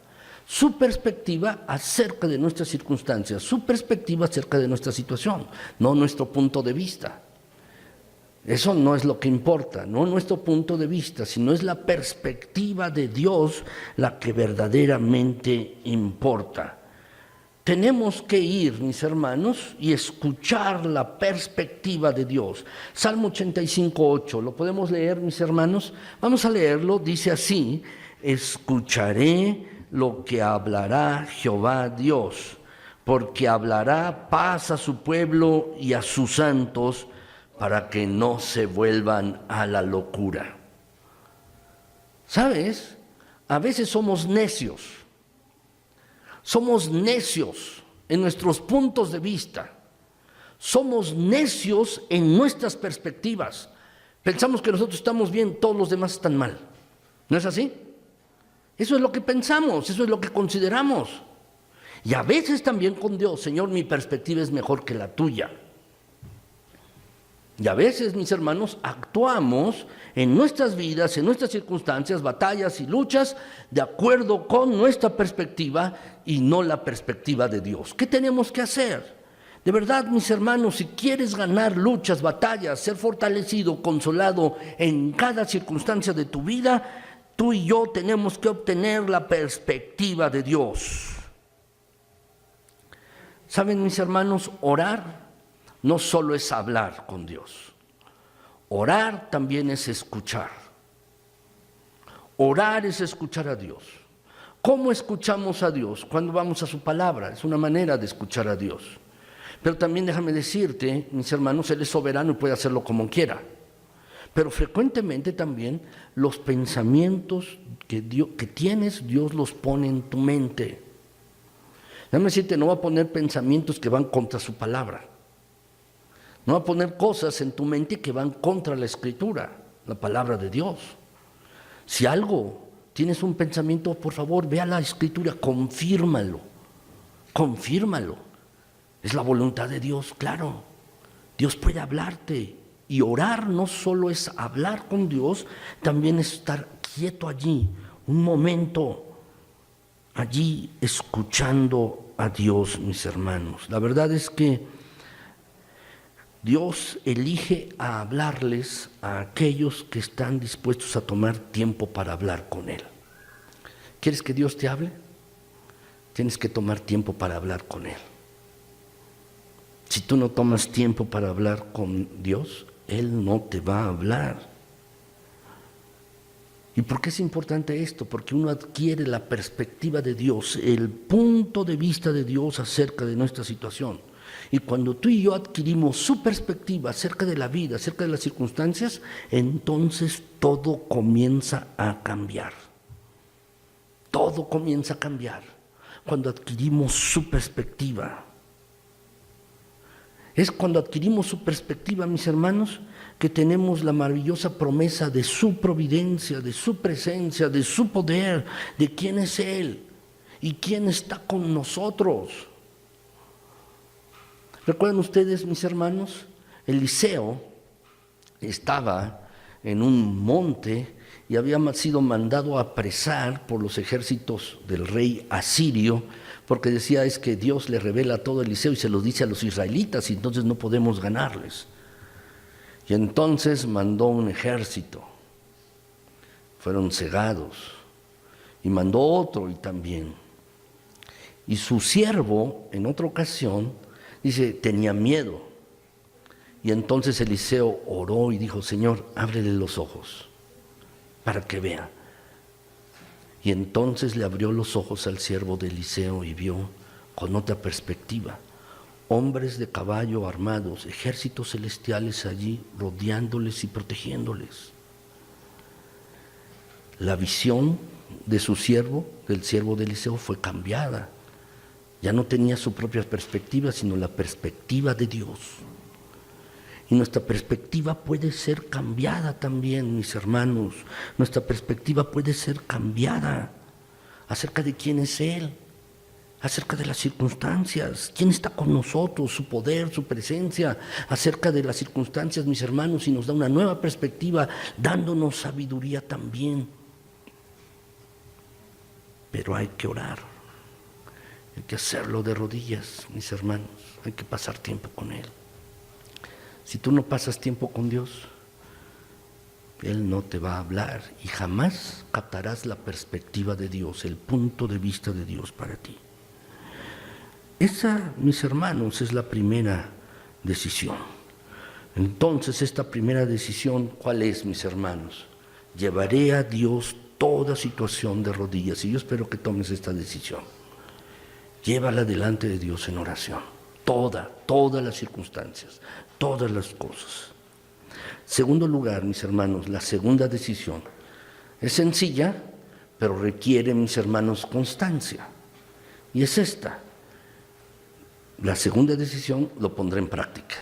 A: su perspectiva acerca de nuestras circunstancias, su perspectiva acerca de nuestra situación, no nuestro punto de vista. Eso no es lo que importa, no nuestro punto de vista, sino es la perspectiva de Dios la que verdaderamente importa. Tenemos que ir, mis hermanos, y escuchar la perspectiva de Dios. Salmo 85:8, ¿lo podemos leer, mis hermanos? Vamos a leerlo, dice así: escucharé lo que hablará Jehová Dios, porque hablará paz a su pueblo y a sus santos, para que no se vuelvan a la locura. ¿Sabes? A veces somos necios. Somos necios en nuestros puntos de vista. Somos necios en nuestras perspectivas. Pensamos que nosotros estamos bien, todos los demás están mal. ¿No es así? Eso es lo que pensamos, eso es lo que consideramos. Y a veces también con Dios: Señor, mi perspectiva es mejor que la tuya. Y a veces, mis hermanos, actuamos en nuestras vidas, en nuestras circunstancias, batallas y luchas, de acuerdo con nuestra perspectiva y no la perspectiva de Dios. ¿Qué tenemos que hacer? De verdad, mis hermanos, si quieres ganar luchas, batallas, ser fortalecido, consolado en cada circunstancia de tu vida, tú y yo tenemos que obtener la perspectiva de Dios. ¿Saben, mis hermanos? Orar no solo es hablar con Dios. Orar también es escuchar. Orar es escuchar a Dios. ¿Cómo escuchamos a Dios? Cuando vamos a su palabra. Es una manera de escuchar a Dios. Pero también déjame decirte, mis hermanos, Él es soberano y puede hacerlo como quiera. Pero frecuentemente también los pensamientos que tienes, Dios los pone en tu mente. Déjame decirte, no va a poner pensamientos que van contra su palabra. No va a poner cosas en tu mente que van contra la Escritura, la palabra de Dios. Si algo tienes un pensamiento, por favor, ve a la Escritura, confírmalo. Confírmalo. Es la voluntad de Dios, claro. Dios puede hablarte. Y orar no solo es hablar con Dios, también es estar quieto allí, un momento, allí escuchando a Dios, mis hermanos. La verdad es que Dios elige a hablarles a aquellos que están dispuestos a tomar tiempo para hablar con Él. ¿Quieres que Dios te hable? Tienes que tomar tiempo para hablar con Él. Si tú no tomas tiempo para hablar con Dios, Él no te va a hablar. ¿Y por qué es importante esto? Porque uno adquiere la perspectiva de Dios, el punto de vista de Dios acerca de nuestra situación. Y cuando tú y yo adquirimos su perspectiva acerca de la vida, acerca de las circunstancias, entonces todo comienza a cambiar. Todo comienza a cambiar cuando adquirimos su perspectiva. Es cuando adquirimos su perspectiva, mis hermanos, que tenemos la maravillosa promesa de su providencia, de su presencia, de su poder, de quién es Él y quién está con nosotros. ¿Recuerdan ustedes, mis hermanos? Eliseo estaba en un monte y había sido mandado a apresar por los ejércitos del rey asirio, porque decía, es que Dios le revela todo a Eliseo y se lo dice a los israelitas, y entonces no podemos ganarles. Y entonces mandó un ejército, fueron cegados, y mandó otro y también. Y su siervo, en otra ocasión, dice, tenía miedo. Y entonces Eliseo oró y dijo, Señor, ábrele los ojos para que vea. Y entonces le abrió los ojos al siervo de Eliseo y vio con otra perspectiva hombres de caballo armados, ejércitos celestiales allí rodeándoles y protegiéndoles. La visión de su siervo, del siervo de Eliseo, fue cambiada. Ya no tenía su propia perspectiva, sino la perspectiva de Dios. Y nuestra perspectiva puede ser cambiada también, mis hermanos. Nuestra perspectiva puede ser cambiada acerca de quién es Él, acerca de las circunstancias, quién está con nosotros, su poder, su presencia, acerca de las circunstancias, mis hermanos, y nos da una nueva perspectiva, dándonos sabiduría también. Pero hay que orar, hay que hacerlo de rodillas, mis hermanos, hay que pasar tiempo con Él. Si tú no pasas tiempo con Dios, Él no te va a hablar y jamás captarás la perspectiva de Dios, el punto de vista de Dios para ti. Esa, mis hermanos, es la primera decisión. Entonces, esta primera decisión, ¿cuál es, mis hermanos? Llevaré a Dios toda situación de rodillas, y yo espero que tomes esta decisión. Llévala delante de Dios en oración. Todas las circunstancias, todas las cosas. Segundo lugar, mis hermanos, la segunda decisión es sencilla, pero requiere, mis hermanos, constancia. Y es esta. La segunda decisión lo pondré en práctica.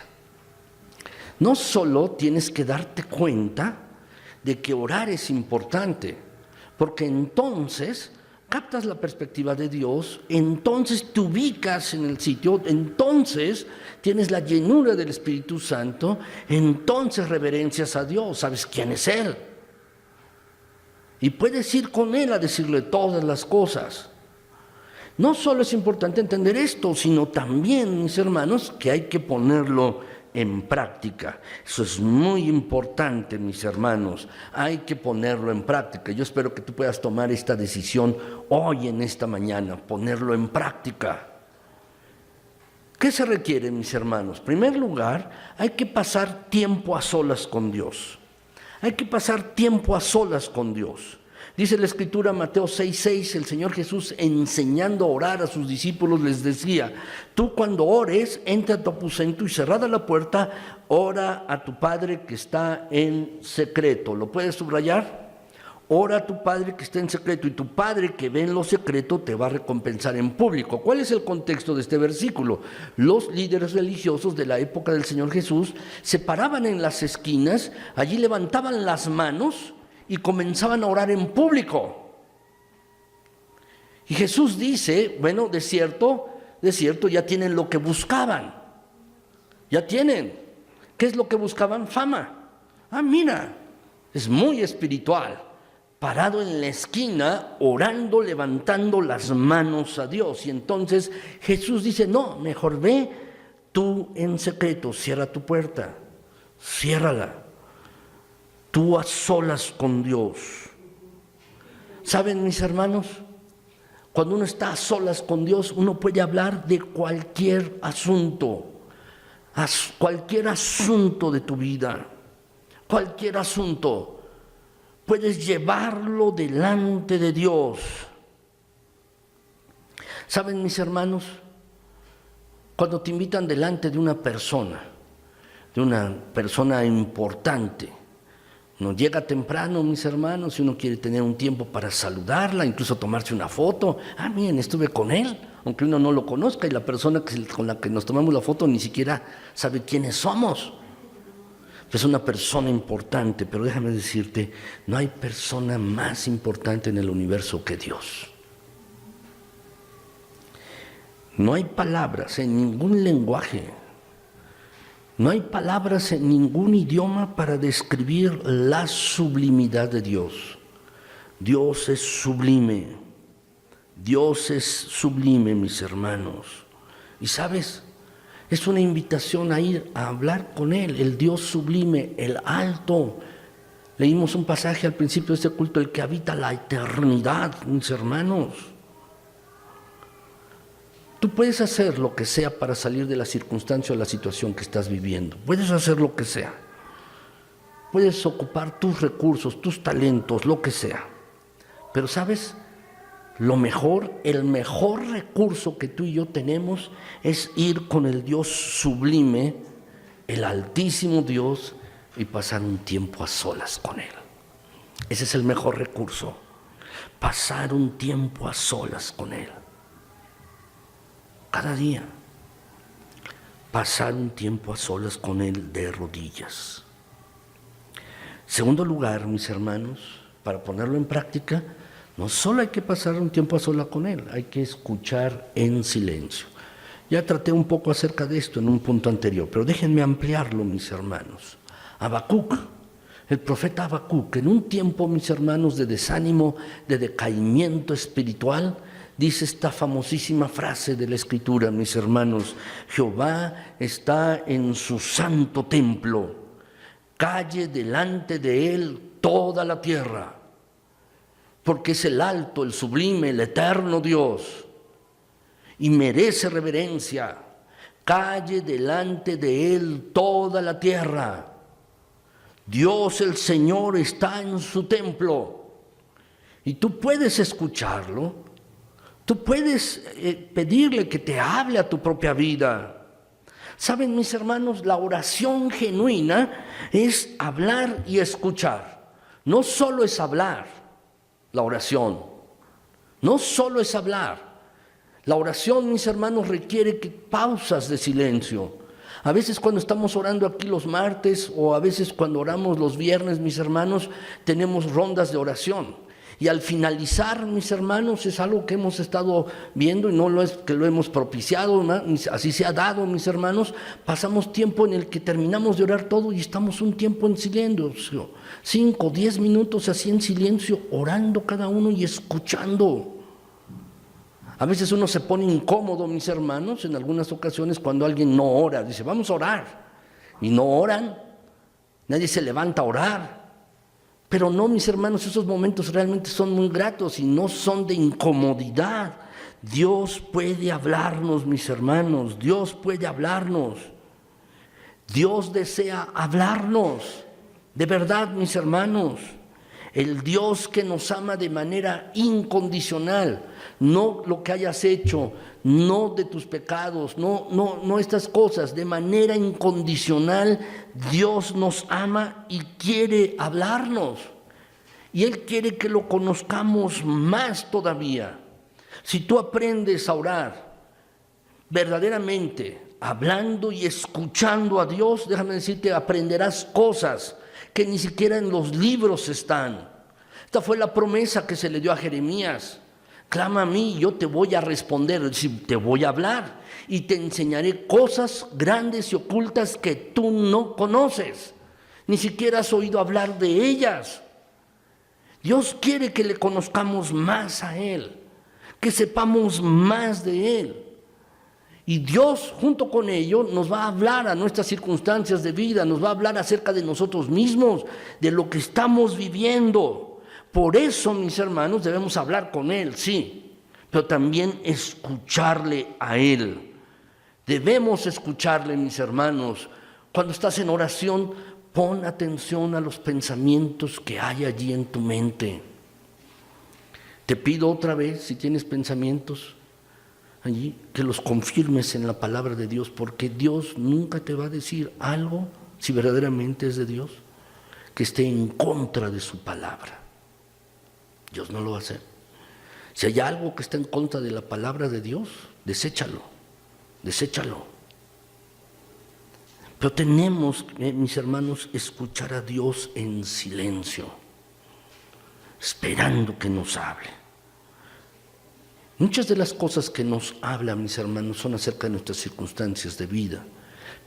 A: No solo tienes que darte cuenta de que orar es importante, porque entonces captas la perspectiva de Dios, entonces te ubicas en el sitio, entonces tienes la llenura del Espíritu Santo, entonces reverencias a Dios, sabes quién es Él. Y puedes ir con Él a decirle todas las cosas. No solo es importante entender esto, sino también, mis hermanos, que hay que ponerlo en práctica. Eso es muy importante, mis hermanos. Hay que ponerlo en práctica. Yo espero que tú puedas tomar esta decisión hoy, en esta mañana, ponerlo en práctica. ¿Qué se requiere, mis hermanos? En primer lugar, hay que pasar tiempo a solas con Dios. Hay que pasar tiempo a solas con Dios. Dice la Escritura, Mateo 6:6, el Señor Jesús, enseñando a orar a sus discípulos, les decía, tú cuando ores, entra a tu aposento y cerrada la puerta, ora a tu Padre que está en secreto. ¿Lo puedes subrayar? Ora a tu Padre que está en secreto, y tu Padre que ve en lo secreto te va a recompensar en público. ¿Cuál es el contexto de este versículo? Los líderes religiosos de la época del Señor Jesús se paraban en las esquinas, allí levantaban las manos y comenzaban a orar en público. Y Jesús dice, bueno, de cierto, ya tienen lo que buscaban. Ya tienen. ¿Qué es lo que buscaban? Fama. Ah, mira, es muy espiritual. Parado en la esquina, orando, levantando las manos a Dios. Y entonces Jesús dice, no, mejor ve tú en secreto, cierra tu puerta, ciérrala. Tú a solas con Dios. ¿Saben, mis hermanos? Cuando uno está a solas con Dios, uno puede hablar de cualquier asunto de tu vida, cualquier asunto. Puedes llevarlo delante de Dios. ¿Saben, mis hermanos? Cuando te invitan delante de una persona importante, Uno llega temprano, mis hermanos, y uno quiere tener un tiempo para saludarla, incluso tomarse una foto. Ah, miren, estuve con él, aunque uno no lo conozca y la persona con la que nos tomamos la foto ni siquiera sabe quiénes somos. Es una persona importante, pero déjame decirte, no hay persona más importante en el universo que Dios. No hay palabras en ningún lenguaje, no hay palabras en ningún idioma para describir la sublimidad de Dios. Dios es sublime, Dios es sublime, mis hermanos. Y ¿sabes? Es una invitación a ir a hablar con Él, el Dios sublime, el alto. Leímos un pasaje al principio de este culto, el que habita la eternidad, mis hermanos. Tú puedes hacer lo que sea para salir de la circunstancia o la situación que estás viviendo. Puedes hacer lo que sea. Puedes ocupar tus recursos, tus talentos, lo que sea. Pero ¿sabes? Lo mejor, el mejor recurso que tú y yo tenemos es ir con el Dios sublime, el altísimo Dios, y pasar un tiempo a solas con Él. Ese es el mejor recurso, pasar un tiempo a solas con Él. Cada día, pasar un tiempo a solas con Él de rodillas. Segundo lugar, mis hermanos, para ponerlo en práctica, no solo hay que pasar un tiempo a solas con Él, hay que escuchar en silencio. Ya traté un poco acerca de esto en un punto anterior, pero déjenme ampliarlo, mis hermanos. Habacuc, el profeta Habacuc, en un tiempo, mis hermanos, de desánimo, de decaimiento espiritual, dice esta famosísima frase de la Escritura, mis hermanos: Jehová está en su santo templo, calle delante de él toda la tierra, porque es el alto, el sublime, el eterno Dios, y merece reverencia. Calle delante de él toda la tierra. Dios el Señor está en su templo. Y tú puedes escucharlo, tú puedes pedirle que te hable a tu propia vida. Saben, mis hermanos, la oración genuina es hablar y escuchar. No solo es hablar la oración, no solo es hablar. La oración, mis hermanos, requiere pausas de silencio. A veces cuando estamos orando aquí los martes o a veces cuando oramos los viernes, mis hermanos, tenemos rondas de oración. Y al finalizar, mis hermanos, es algo que hemos estado viendo y no lo es que lo hemos propiciado, ¿no? Así se ha dado, mis hermanos. Pasamos tiempo en el que terminamos de orar todo y estamos un tiempo en silencio, 5, 10 minutos así en silencio, orando cada uno y escuchando. A veces uno se pone incómodo, mis hermanos, en algunas ocasiones cuando alguien no ora, dice, vamos a orar, y no oran, nadie se levanta a orar. Pero no, mis hermanos, esos momentos realmente son muy gratos y no son de incomodidad. Dios puede hablarnos, mis hermanos, Dios puede hablarnos. Dios desea hablarnos, de verdad, mis hermanos. El Dios que nos ama de manera incondicional, no lo que hayas hecho, no de tus pecados, no estas cosas, de manera incondicional. Dios nos ama y quiere hablarnos. Y Él quiere que lo conozcamos más todavía. Si tú aprendes a orar verdaderamente, hablando y escuchando a Dios, déjame decirte, aprenderás cosas que ni siquiera en los libros están. Esta fue la promesa que se le dio a Jeremías. Clama a mí, yo te voy a responder, es decir, te voy a hablar y te enseñaré cosas grandes y ocultas que tú no conoces, ni siquiera has oído hablar de ellas. Dios quiere que le conozcamos más a Él, que sepamos más de Él. Y Dios, junto con ello, nos va a hablar a nuestras circunstancias de vida, nos va a hablar acerca de nosotros mismos, de lo que estamos viviendo. Por eso, mis hermanos, debemos hablar con Él, sí, pero también escucharle a Él. Debemos escucharle, mis hermanos. Cuando estás en oración, pon atención a los pensamientos que hay allí en tu mente. Te pido otra vez, si tienes pensamientos allí, que los confirmes en la palabra de Dios, porque Dios nunca te va a decir algo, si verdaderamente es de Dios, que esté en contra de su palabra. Dios no lo va a hacer. Si hay algo que está en contra de la palabra de Dios, deséchalo. Pero tenemos, mis hermanos, escuchar a Dios en silencio, esperando que nos hable. Muchas de las cosas que nos habla, mis hermanos, son acerca de nuestras circunstancias de vida,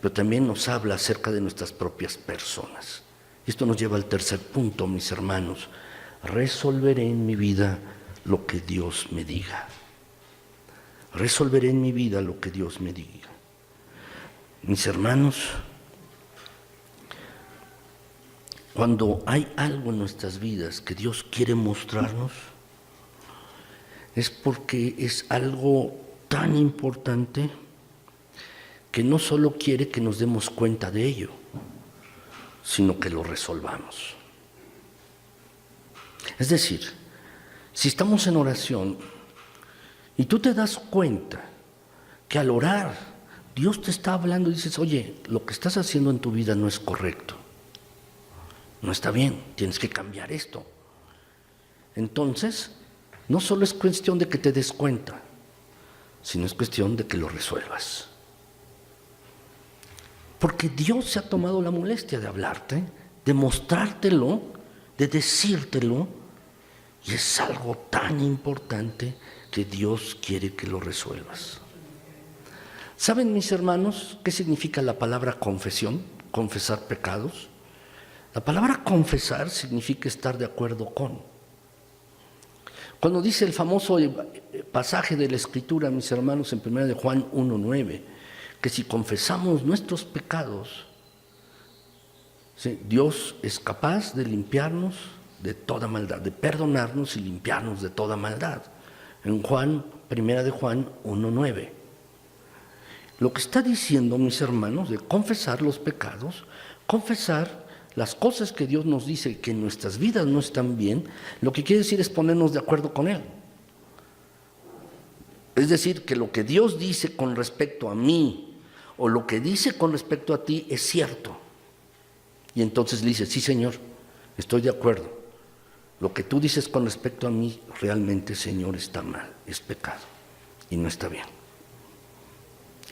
A: pero también nos habla acerca de nuestras propias personas. Y esto nos lleva al tercer punto, mis hermanos. Resolveré en mi vida lo que Dios me diga. Resolveré en mi vida lo que Dios me diga. Mis hermanos, cuando hay algo en nuestras vidas que Dios quiere mostrarnos, es porque es algo tan importante que no solo quiere que nos demos cuenta de ello, sino que lo resolvamos. Es decir, si estamos en oración y tú te das cuenta que al orar Dios te está hablando y dices, oye, lo que estás haciendo en tu vida no es correcto, no está bien, tienes que cambiar esto. Entonces, no solo es cuestión de que te des cuenta, sino es cuestión de que lo resuelvas. Porque Dios se ha tomado la molestia de hablarte, de mostrártelo, de decírtelo, y es algo tan importante que Dios quiere que lo resuelvas. ¿Saben, mis hermanos, qué significa la palabra confesión? Confesar pecados. La palabra confesar significa estar de acuerdo con. Cuando dice el famoso pasaje de la Escritura, mis hermanos, en 1 de Juan 1:9, que si confesamos nuestros pecados, ¿sí?, Dios es capaz de limpiarnos de toda maldad, de perdonarnos y limpiarnos de toda maldad. En 1 de Juan 1:9. Lo que está diciendo, mis hermanos, de confesar los pecados, confesar las cosas que Dios nos dice que en nuestras vidas no están bien, lo que quiere decir es ponernos de acuerdo con Él. Es decir, que lo que Dios dice con respecto a mí o lo que dice con respecto a ti es cierto. Y entonces le dice, sí, Señor, estoy de acuerdo. Lo que tú dices con respecto a mí realmente, Señor, está mal, es pecado y no está bien.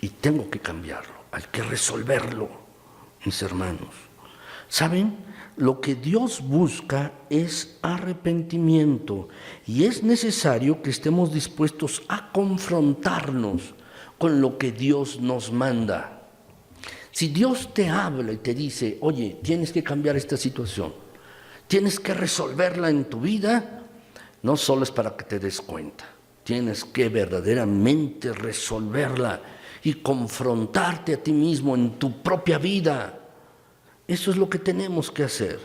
A: Y tengo que cambiarlo, hay que resolverlo, mis hermanos. ¿Saben? Lo que Dios busca es arrepentimiento y es necesario que estemos dispuestos a confrontarnos con lo que Dios nos manda. Si Dios te habla y te dice, oye, tienes que cambiar esta situación, tienes que resolverla en tu vida, no solo es para que te des cuenta, tienes que verdaderamente resolverla y confrontarte a ti mismo en tu propia vida. Eso es lo que tenemos que hacer.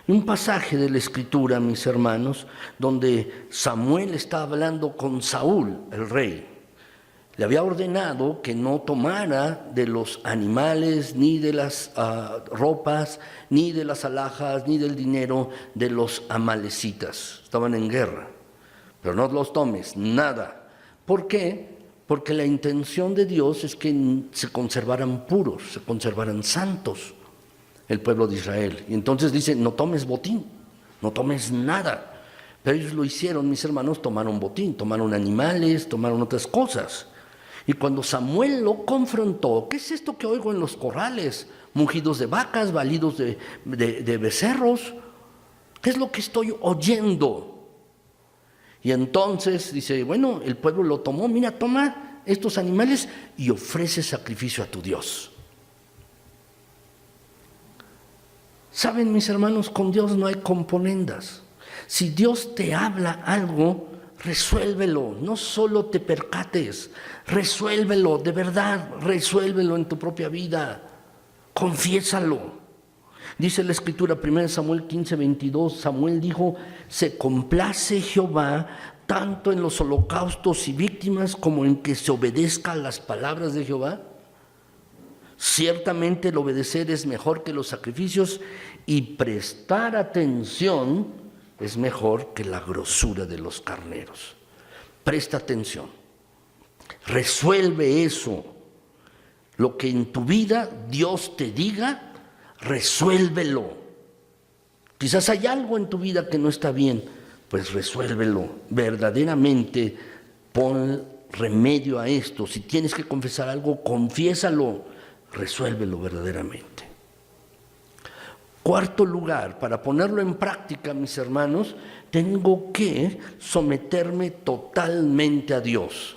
A: Y un pasaje de la Escritura, mis hermanos, donde Samuel está hablando con Saúl, el rey. Le había ordenado que no tomara de los animales, ni de las ropas, ni de las alhajas, ni del dinero de los amalecitas. Estaban en guerra. Pero no los tomes, nada. ¿Por qué? Porque la intención de Dios es que se conservaran puros, se conservaran santos el pueblo de Israel. Y entonces dice, no tomes botín, no tomes nada. Pero ellos lo hicieron, mis hermanos, tomaron botín, tomaron animales, tomaron otras cosas. Y cuando Samuel lo confrontó, ¿qué es esto que oigo en los corrales? Mugidos de vacas, balidos de becerros. ¿Qué es lo que estoy oyendo? Y entonces dice, bueno, el pueblo lo tomó, mira, toma estos animales y ofrece sacrificio a tu Dios. Saben, mis hermanos, con Dios no hay componendas. Si Dios te habla algo, resuélvelo, no solo te percates, resuélvelo, de verdad, resuélvelo en tu propia vida, confiésalo. Dice la Escritura, 1 Samuel 15:22, Samuel dijo, se complace Jehová tanto en los holocaustos y víctimas como en que se obedezca a las palabras de Jehová. Ciertamente el obedecer es mejor que los sacrificios y prestar atención es mejor que la grosura de los carneros. Presta atención, resuelve eso. Lo que en tu vida Dios te diga, resuélvelo. Quizás hay algo en tu vida que no está bien, pues resuélvelo. Verdaderamente pon remedio a esto. Si tienes que confesar algo, confiésalo, resuélvelo verdaderamente. Cuarto lugar, para ponerlo en práctica, mis hermanos, tengo que someterme totalmente a Dios.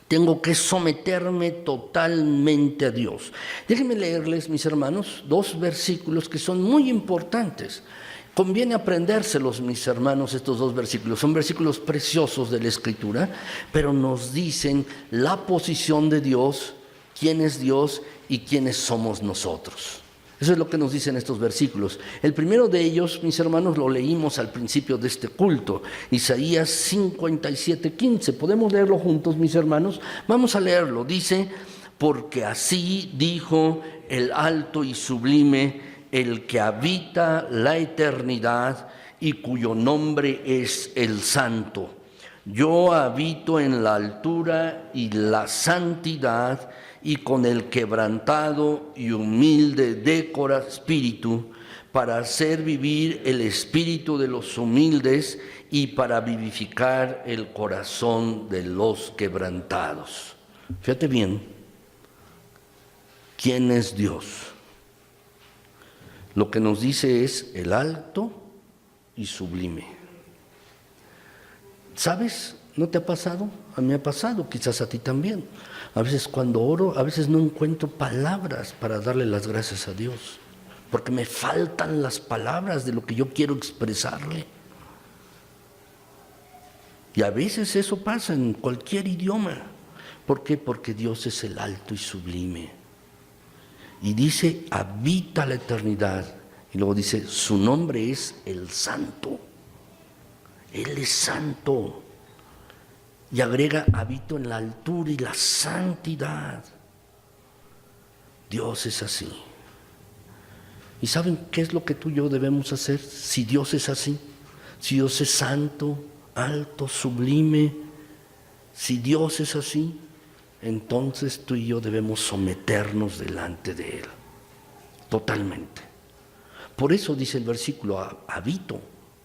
A: Tengo que someterme totalmente a Dios. Déjenme leerles, mis hermanos, 2 versículos que son muy importantes. Conviene aprendérselos, mis hermanos, estos 2 versículos. Son versículos preciosos de la Escritura, pero nos dicen la posición de Dios, quién es Dios y quiénes somos nosotros. Eso es lo que nos dicen estos versículos. El primero de ellos, mis hermanos, lo leímos al principio de este culto. Isaías 57:15. ¿Podemos leerlo juntos, mis hermanos? Vamos a leerlo. Dice, porque así dijo el alto y sublime, el que habita la eternidad y cuyo nombre es el Santo. Yo habito en la altura y la santidad, y con el quebrantado y humilde de espíritu, para hacer vivir el espíritu de los humildes y para vivificar el corazón de los quebrantados. Fíjate bien, ¿quién es Dios? Lo que nos dice es el alto y sublime. ¿Sabes? ¿No te ha pasado? A mí me ha pasado, quizás a ti también. A veces cuando oro, a veces no encuentro palabras para darle las gracias a Dios, porque me faltan las palabras de lo que yo quiero expresarle. Y a veces eso pasa en cualquier idioma. ¿Por qué? Porque Dios es el alto y sublime. Y dice, habita la eternidad. Y luego dice, su nombre es el Santo. Él es santo. Y agrega, habito en la altura y la santidad. Dios es así. ¿Y saben qué es lo que tú y yo debemos hacer si Dios es así? Si Dios es santo, alto, sublime, si Dios es así, entonces tú y yo debemos someternos delante de Él, totalmente. Por eso dice el versículo, habito,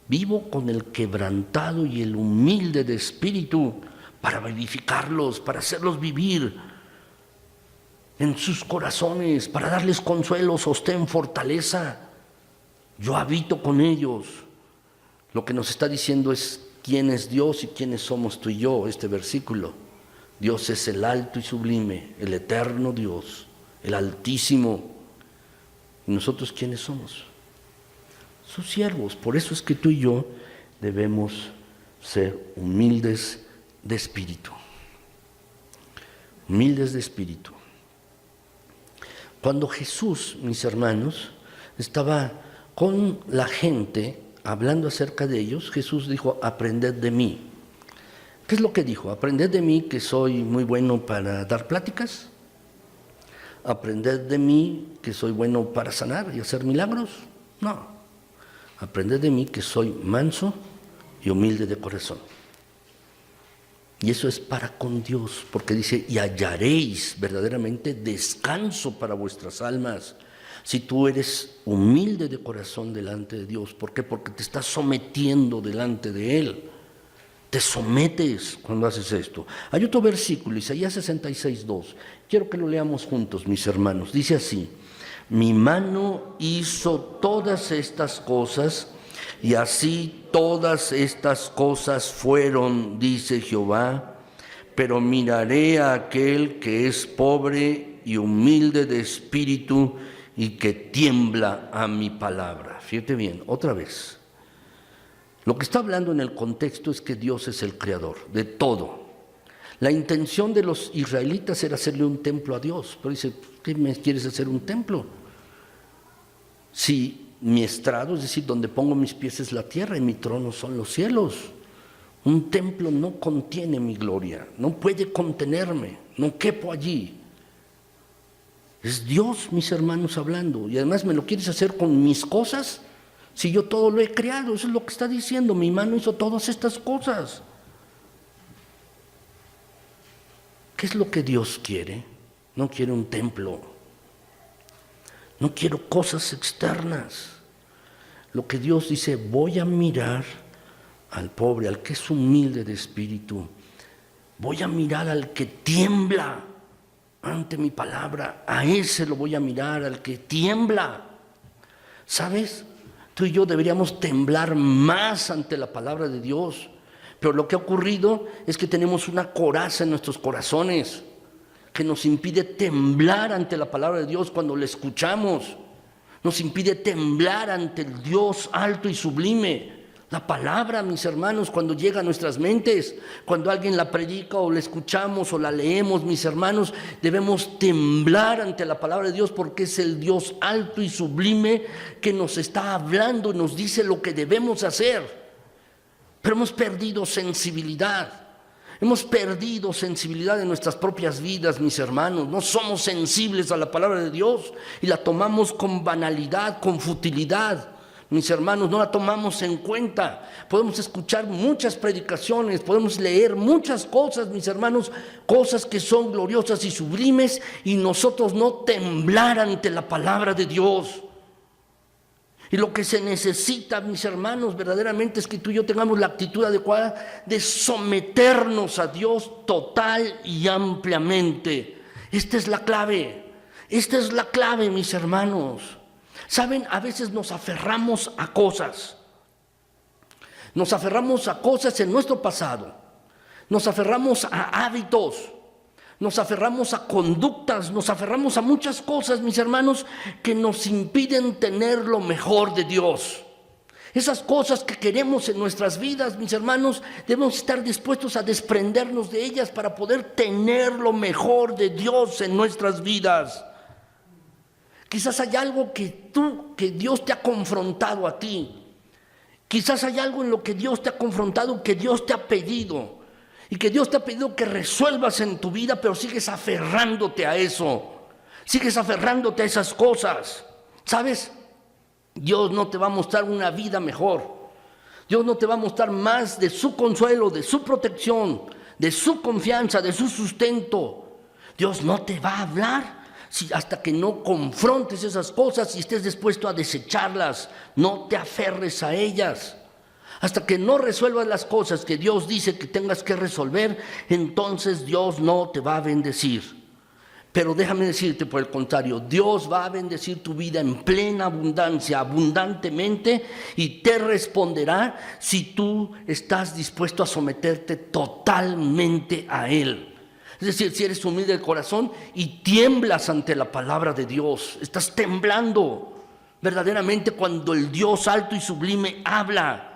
A: vivo con el quebrantado y el humilde de espíritu, para vivificarlos, para hacerlos vivir en sus corazones, para darles consuelo, sostén, fortaleza. Yo habito con ellos. Lo que nos está diciendo es quién es Dios y quiénes somos tú y yo, este versículo. Dios es el alto y sublime, el eterno Dios, el altísimo. ¿Y nosotros quiénes somos? Sus siervos. Por eso es que tú y yo debemos ser humildes de espíritu. Humildes de espíritu. Cuando Jesús, mis hermanos, estaba con la gente hablando acerca de ellos, Jesús dijo, aprended de mí. ¿Qué es lo que dijo? Aprended de mí que soy muy bueno para dar pláticas. Aprended de mí que soy bueno para sanar y hacer milagros. No. Aprended de mí que soy manso y humilde de corazón. Y eso es para con Dios, porque dice, y hallaréis verdaderamente descanso para vuestras almas. Si tú eres humilde de corazón delante de Dios, ¿por qué? Porque te estás sometiendo delante de Él. Te sometes cuando haces esto. Hay otro versículo, Isaías 66:2. Quiero que lo leamos juntos, mis hermanos. Dice así, mi mano hizo todas estas cosas, y así todas estas cosas fueron, dice Jehová, pero miraré a aquel que es pobre y humilde de espíritu y que tiembla a mi palabra. Fíjate bien, otra vez. Lo que está hablando en el contexto es que Dios es el creador de todo. La intención de los israelitas era hacerle un templo a Dios, pero dice, ¿qué me quieres hacer un templo? Si mi estrado, es decir, donde pongo mis pies es la tierra y mi trono son los cielos. Un templo no contiene mi gloria, no puede contenerme, no quepo allí. Es Dios, mis hermanos, hablando. Y además me lo quieres hacer con mis cosas, si yo todo lo he creado. Eso es lo que está diciendo, mi mano hizo todas estas cosas. ¿Qué es lo que Dios quiere? No quiere un templo. No quiero cosas externas. Lo que Dios dice, voy a mirar al pobre, al que es humilde de espíritu. Voy a mirar al que tiembla ante mi palabra. A ese lo voy a mirar, al que tiembla. ¿Sabes? Tú y yo deberíamos temblar más ante la palabra de Dios. Pero lo que ha ocurrido es que tenemos una coraza en nuestros corazones que nos impide temblar ante la palabra de Dios cuando la escuchamos. Nos impide temblar ante el Dios alto y sublime. La palabra, mis hermanos, cuando llega a nuestras mentes, cuando alguien la predica o la escuchamos o la leemos, mis hermanos, debemos temblar ante la palabra de Dios porque es el Dios alto y sublime que nos está hablando y nos dice lo que debemos hacer. Pero hemos perdido sensibilidad. Hemos perdido sensibilidad en nuestras propias vidas, mis hermanos. No somos sensibles a la palabra de Dios y la tomamos con banalidad, con futilidad. Mis hermanos, no la tomamos en cuenta. Podemos escuchar muchas predicaciones, podemos leer muchas cosas, mis hermanos, cosas que son gloriosas y sublimes, y nosotros no temblar ante la palabra de Dios. Y lo que se necesita, mis hermanos, verdaderamente es que tú y yo tengamos la actitud adecuada de someternos a Dios total y ampliamente. Esta es la clave, mis hermanos. Saben, a veces nos aferramos a cosas. Nos aferramos a cosas en nuestro pasado. Nos aferramos a hábitos. Nos aferramos a conductas, nos aferramos a muchas cosas, mis hermanos, que nos impiden tener lo mejor de Dios. Esas cosas que queremos en nuestras vidas, mis hermanos, debemos estar dispuestos a desprendernos de ellas para poder tener lo mejor de Dios en nuestras vidas. Quizás hay algo que Dios te ha confrontado a ti. Quizás hay algo en lo que Dios te ha confrontado, que Dios te ha pedido. Y que Dios te ha pedido que resuelvas en tu vida, pero sigues aferrándote a eso. Sigues aferrándote a esas cosas. ¿Sabes? Dios no te va a mostrar una vida mejor. Dios no te va a mostrar más de su consuelo, de su protección, de su confianza, de su sustento. Dios no te va a hablar hasta que no confrontes esas cosas y estés dispuesto a desecharlas. No te aferres a ellas. Hasta que no resuelvas las cosas que Dios dice que tengas que resolver, entonces Dios no te va a bendecir. Pero déjame decirte por el contrario, Dios va a bendecir tu vida en plena abundancia, abundantemente, y te responderá si tú estás dispuesto a someterte totalmente a Él. Es decir, si eres humilde de corazón y tiemblas ante la palabra de Dios, estás temblando verdaderamente cuando el Dios alto y sublime habla.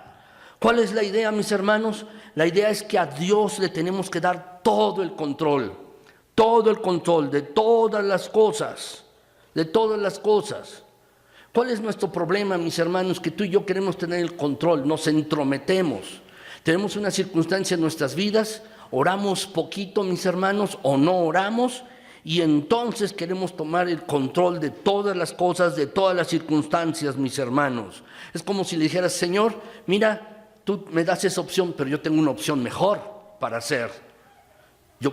A: ¿Cuál es la idea, mis hermanos? La idea es que a Dios le tenemos que dar todo el control de todas las cosas, ¿Cuál es nuestro problema, mis hermanos? Que tú y yo queremos tener el control, nos entrometemos. Tenemos una circunstancia en nuestras vidas, oramos poquito, mis hermanos, o no oramos, y entonces queremos tomar el control de todas las cosas, de todas las circunstancias, mis hermanos. Es como si le dijeras, Señor, mira, tú me das esa opción, pero yo tengo una opción mejor para hacer.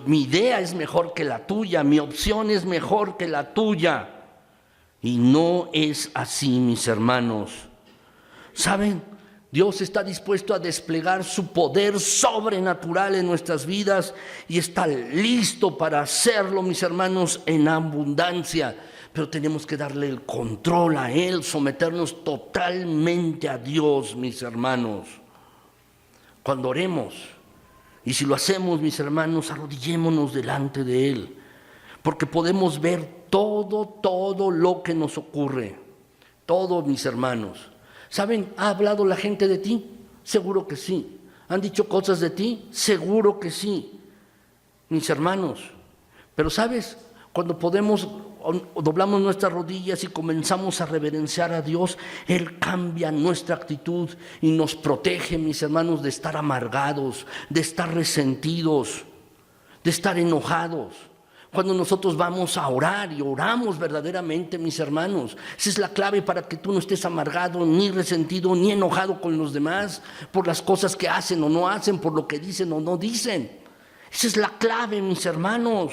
A: Mi idea es mejor que la tuya, mi opción es mejor que la tuya. Y no es así, mis hermanos. ¿Saben? Dios está dispuesto a desplegar su poder sobrenatural en nuestras vidas y está listo para hacerlo, mis hermanos, en abundancia. Pero tenemos que darle el control a Él, someternos totalmente a Dios, mis hermanos. Cuando oremos, y si lo hacemos, mis hermanos, arrodillémonos delante de Él, porque podemos ver todo lo que nos ocurre, todo, mis hermanos. ¿Saben? ¿Ha hablado la gente de ti? Seguro que sí. ¿Han dicho cosas de ti? Seguro que sí, mis hermanos. Pero ¿sabes? Cuando doblamos nuestras rodillas y comenzamos a reverenciar a Dios, Él cambia nuestra actitud y nos protege, mis hermanos, de estar amargados, de estar resentidos, de estar enojados. Cuando nosotros vamos a orar y oramos verdaderamente, mis hermanos, esa es la clave para que tú no estés amargado, ni resentido, ni enojado con los demás por las cosas que hacen o no hacen, por lo que dicen o no dicen. Esa es la clave, mis hermanos.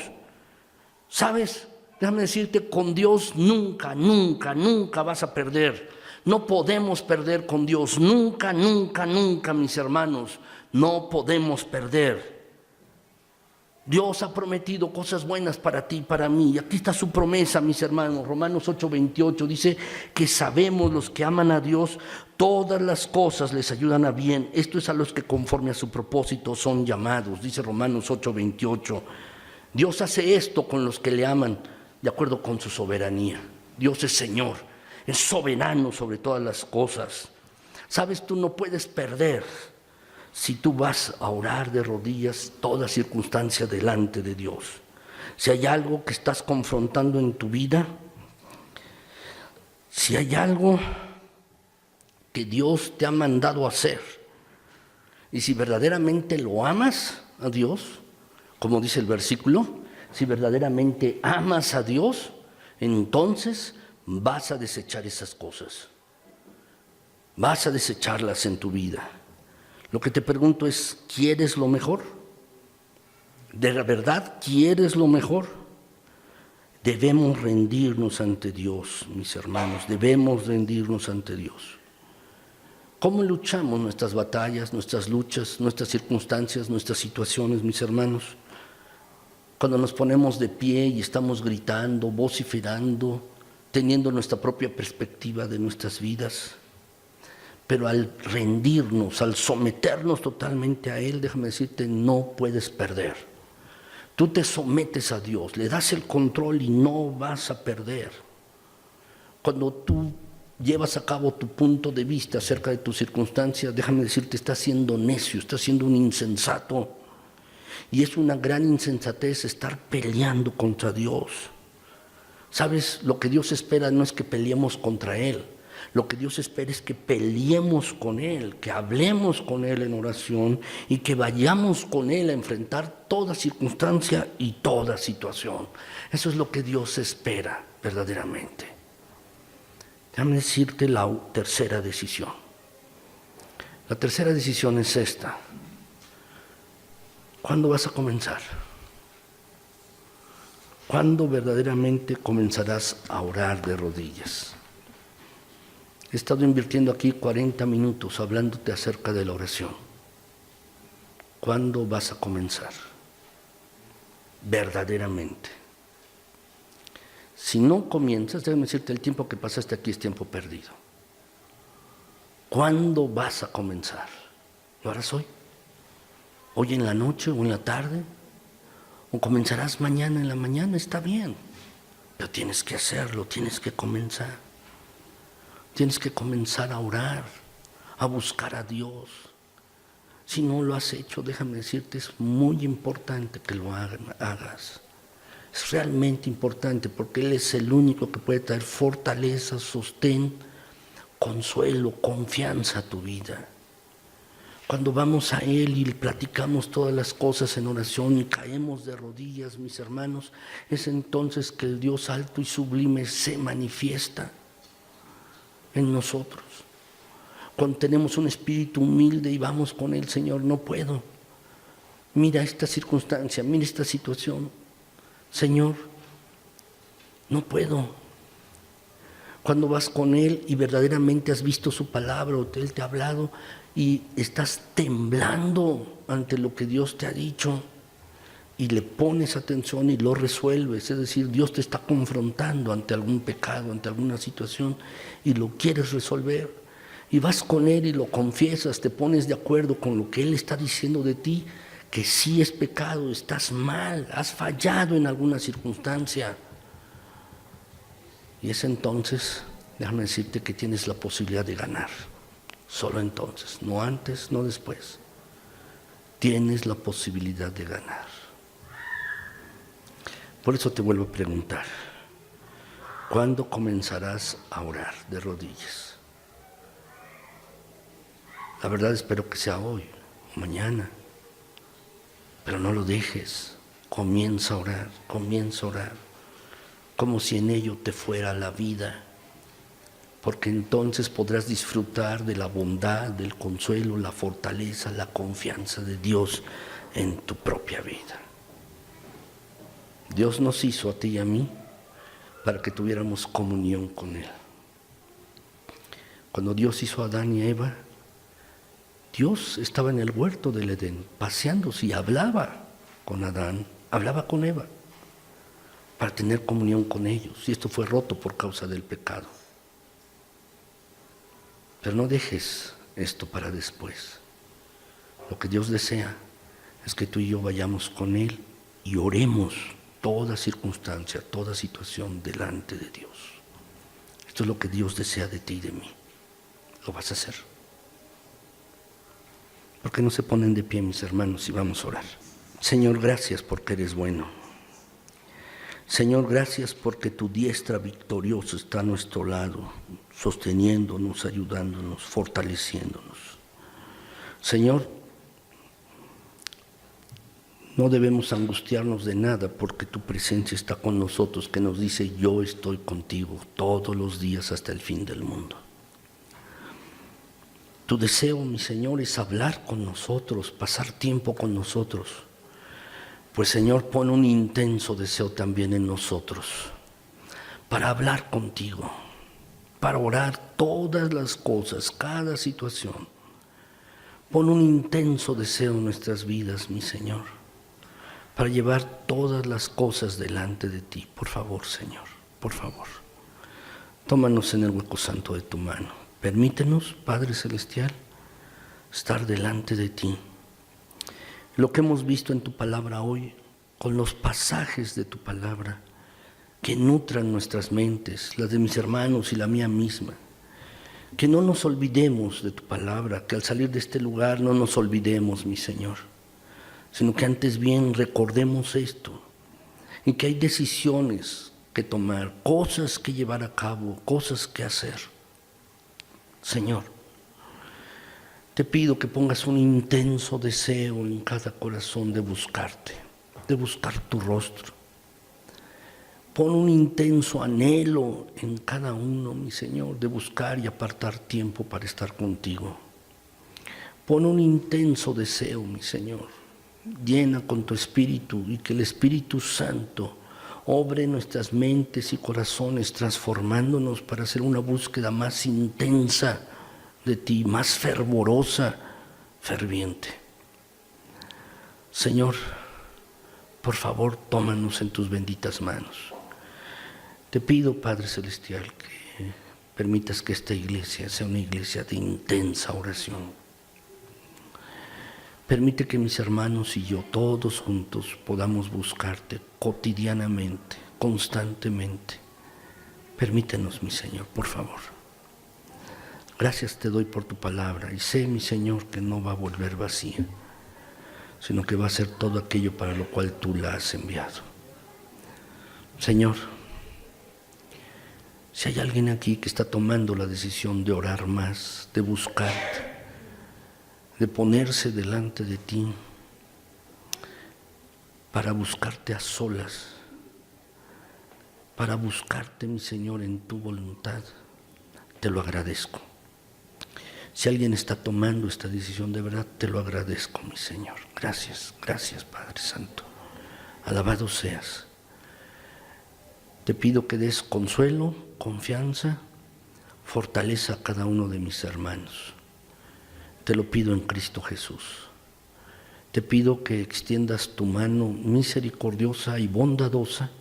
A: ¿Sabes? Déjame decirte, con Dios nunca vas a perder. No podemos perder con Dios, nunca, nunca, nunca, mis hermanos, no podemos perder. Dios ha prometido cosas buenas para ti y para mí. Y aquí está su promesa, mis hermanos. Romanos 8:28 dice que sabemos los que aman a Dios, todas las cosas les ayudan a bien. Esto es a los que conforme a su propósito son llamados, dice Romanos 8:28. Dios hace esto con los que le aman de acuerdo con su soberanía. Dios es Señor, es soberano sobre todas las cosas. Sabes, tú no puedes perder si tú vas a orar de rodillas toda circunstancia delante de Dios. Si hay algo que estás confrontando en tu vida, si hay algo que Dios te ha mandado hacer, y si verdaderamente lo amas a Dios, como dice el versículo, si verdaderamente amas a Dios, entonces vas a desechar esas cosas. Vas a desecharlas en tu vida. Lo que te pregunto es, ¿quieres lo mejor? ¿De la verdad quieres lo mejor? Debemos rendirnos ante Dios, mis hermanos, debemos rendirnos ante Dios. ¿Cómo luchamos nuestras batallas, nuestras luchas, nuestras circunstancias, nuestras situaciones, mis hermanos? Cuando nos ponemos de pie y estamos gritando, vociferando, teniendo nuestra propia perspectiva de nuestras vidas. Pero al rendirnos, al someternos totalmente a Él, déjame decirte, no puedes perder. Tú te sometes a Dios, le das el control y no vas a perder. Cuando tú llevas a cabo tu punto de vista acerca de tus circunstancias, déjame decirte, estás siendo necio, estás siendo un insensato. Y es una gran insensatez estar peleando contra Dios. ¿Sabes? Lo que Dios espera no es que peleemos contra Él. Lo que Dios espera es que peleemos con Él, que hablemos con Él en oración y que vayamos con Él a enfrentar toda circunstancia y toda situación. Eso es lo que Dios espera verdaderamente. Déjame decirte la tercera decisión. La tercera decisión es esta. ¿Cuándo vas a comenzar? ¿Cuándo verdaderamente comenzarás a orar de rodillas? He estado invirtiendo aquí 40 minutos hablándote acerca de la oración. ¿Cuándo vas a comenzar? Verdaderamente. Si no comienzas, déjame decirte, el tiempo que pasaste aquí es tiempo perdido. ¿Cuándo vas a comenzar? ¿Lo harás hoy? ¿Hoy en la noche o en la tarde? ¿O comenzarás mañana en la mañana? Está bien, pero tienes que hacerlo, tienes que comenzar. Tienes que comenzar a orar, a buscar a Dios. Si no lo has hecho, déjame decirte, es muy importante que lo hagas. Es realmente importante porque Él es el único que puede traer fortaleza, sostén, consuelo, confianza a tu vida. Cuando vamos a Él y le platicamos todas las cosas en oración y caemos de rodillas, mis hermanos, es entonces que el Dios alto y sublime se manifiesta en nosotros. Cuando tenemos un espíritu humilde y vamos con Él, Señor, no puedo. Mira esta circunstancia, mira esta situación. Señor, no puedo. Cuando vas con Él y verdaderamente has visto su palabra o Él te ha hablado y estás temblando ante lo que Dios te ha dicho y le pones atención y lo resuelves, es decir, Dios te está confrontando ante algún pecado, ante alguna situación y lo quieres resolver y vas con Él y lo confiesas, te pones de acuerdo con lo que Él está diciendo de ti, que sí es pecado, estás mal, has fallado en alguna circunstancia. Y es entonces, déjame decirte que tienes la posibilidad de ganar. Solo entonces, no antes, no después. Tienes la posibilidad de ganar. Por eso te vuelvo a preguntar, ¿cuándo comenzarás a orar de rodillas? La verdad espero que sea hoy, mañana, pero no lo dejes. Comienza a orar, como si en ello te fuera la vida, porque entonces podrás disfrutar de la bondad, del consuelo, la fortaleza, la confianza de Dios en tu propia vida. Dios nos hizo a ti y a mí para que tuviéramos comunión con Él. Cuando Dios hizo a Adán y a Eva, Dios estaba en el huerto del Edén, paseándose y hablaba con Adán, hablaba con Eva, para tener comunión con ellos. Y esto fue roto por causa del pecado. Pero no dejes esto para después. Lo que Dios desea es que tú y yo vayamos con Él y oremos toda circunstancia, toda situación delante de Dios. Esto es lo que Dios desea de ti y de mí. Lo vas a hacer. ¿Por qué no se ponen de pie, mis hermanos, y vamos a orar? Señor, gracias porque eres bueno. Señor, gracias porque tu diestra victoriosa está a nuestro lado, sosteniéndonos, ayudándonos, fortaleciéndonos. Señor, no debemos angustiarnos de nada porque tu presencia está con nosotros, que nos dice: yo estoy contigo todos los días hasta el fin del mundo. Tu deseo, mi Señor, es hablar con nosotros, pasar tiempo con nosotros. Pues, Señor, pon un intenso deseo también en nosotros para hablar contigo, para orar todas las cosas, cada situación. Pon un intenso deseo en nuestras vidas, mi Señor, para llevar todas las cosas delante de ti. Por favor, Señor, por favor. Tómanos en el hueco santo de tu mano. Permítenos, Padre Celestial, estar delante de ti. Lo que hemos visto en tu palabra hoy, con los pasajes de tu palabra, que nutran nuestras mentes, las de mis hermanos y la mía misma. Que no nos olvidemos de tu palabra, que al salir de este lugar no nos olvidemos, mi Señor, sino que antes bien recordemos esto, y que hay decisiones que tomar, cosas que llevar a cabo, cosas que hacer. Señor, te pido que pongas un intenso deseo en cada corazón de buscarte, de buscar tu rostro. Pon un intenso anhelo en cada uno, mi Señor, de buscar y apartar tiempo para estar contigo. Pon un intenso deseo, mi Señor. Llena con tu Espíritu y que el Espíritu Santo obre en nuestras mentes y corazones, transformándonos para hacer una búsqueda más intensa de ti, más fervorosa, ferviente. Señor, por favor, tómanos en tus benditas manos. Te pido, Padre Celestial, que permitas que esta iglesia sea una iglesia de intensa oración. Permite que mis hermanos y yo, todos juntos, podamos buscarte cotidianamente, constantemente. Permítenos, mi Señor, por favor. Gracias te doy por tu palabra y sé, mi Señor, que no va a volver vacía, sino que va a ser todo aquello para lo cual tú la has enviado. Señor, si hay alguien aquí que está tomando la decisión de orar más, de buscarte, de ponerse delante de ti, para buscarte a solas, para buscarte, mi Señor, en tu voluntad, te lo agradezco. Si alguien está tomando esta decisión de verdad, te lo agradezco, mi Señor. Gracias, gracias, Padre Santo. Alabado seas. Te pido que des consuelo, confianza, fortaleza a cada uno de mis hermanos. Te lo pido en Cristo Jesús. Te pido que extiendas tu mano misericordiosa y bondadosa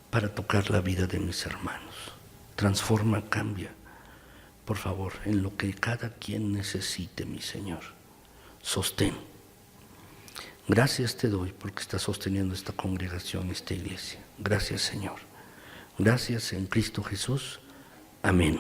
A: para tocar la vida de mis hermanos. Transforma, cambia, por favor, en lo que cada quien necesite, mi Señor. Sostén. Gracias te doy porque estás sosteniendo esta congregación, esta iglesia. Gracias, Señor. Gracias en Cristo Jesús. Amén.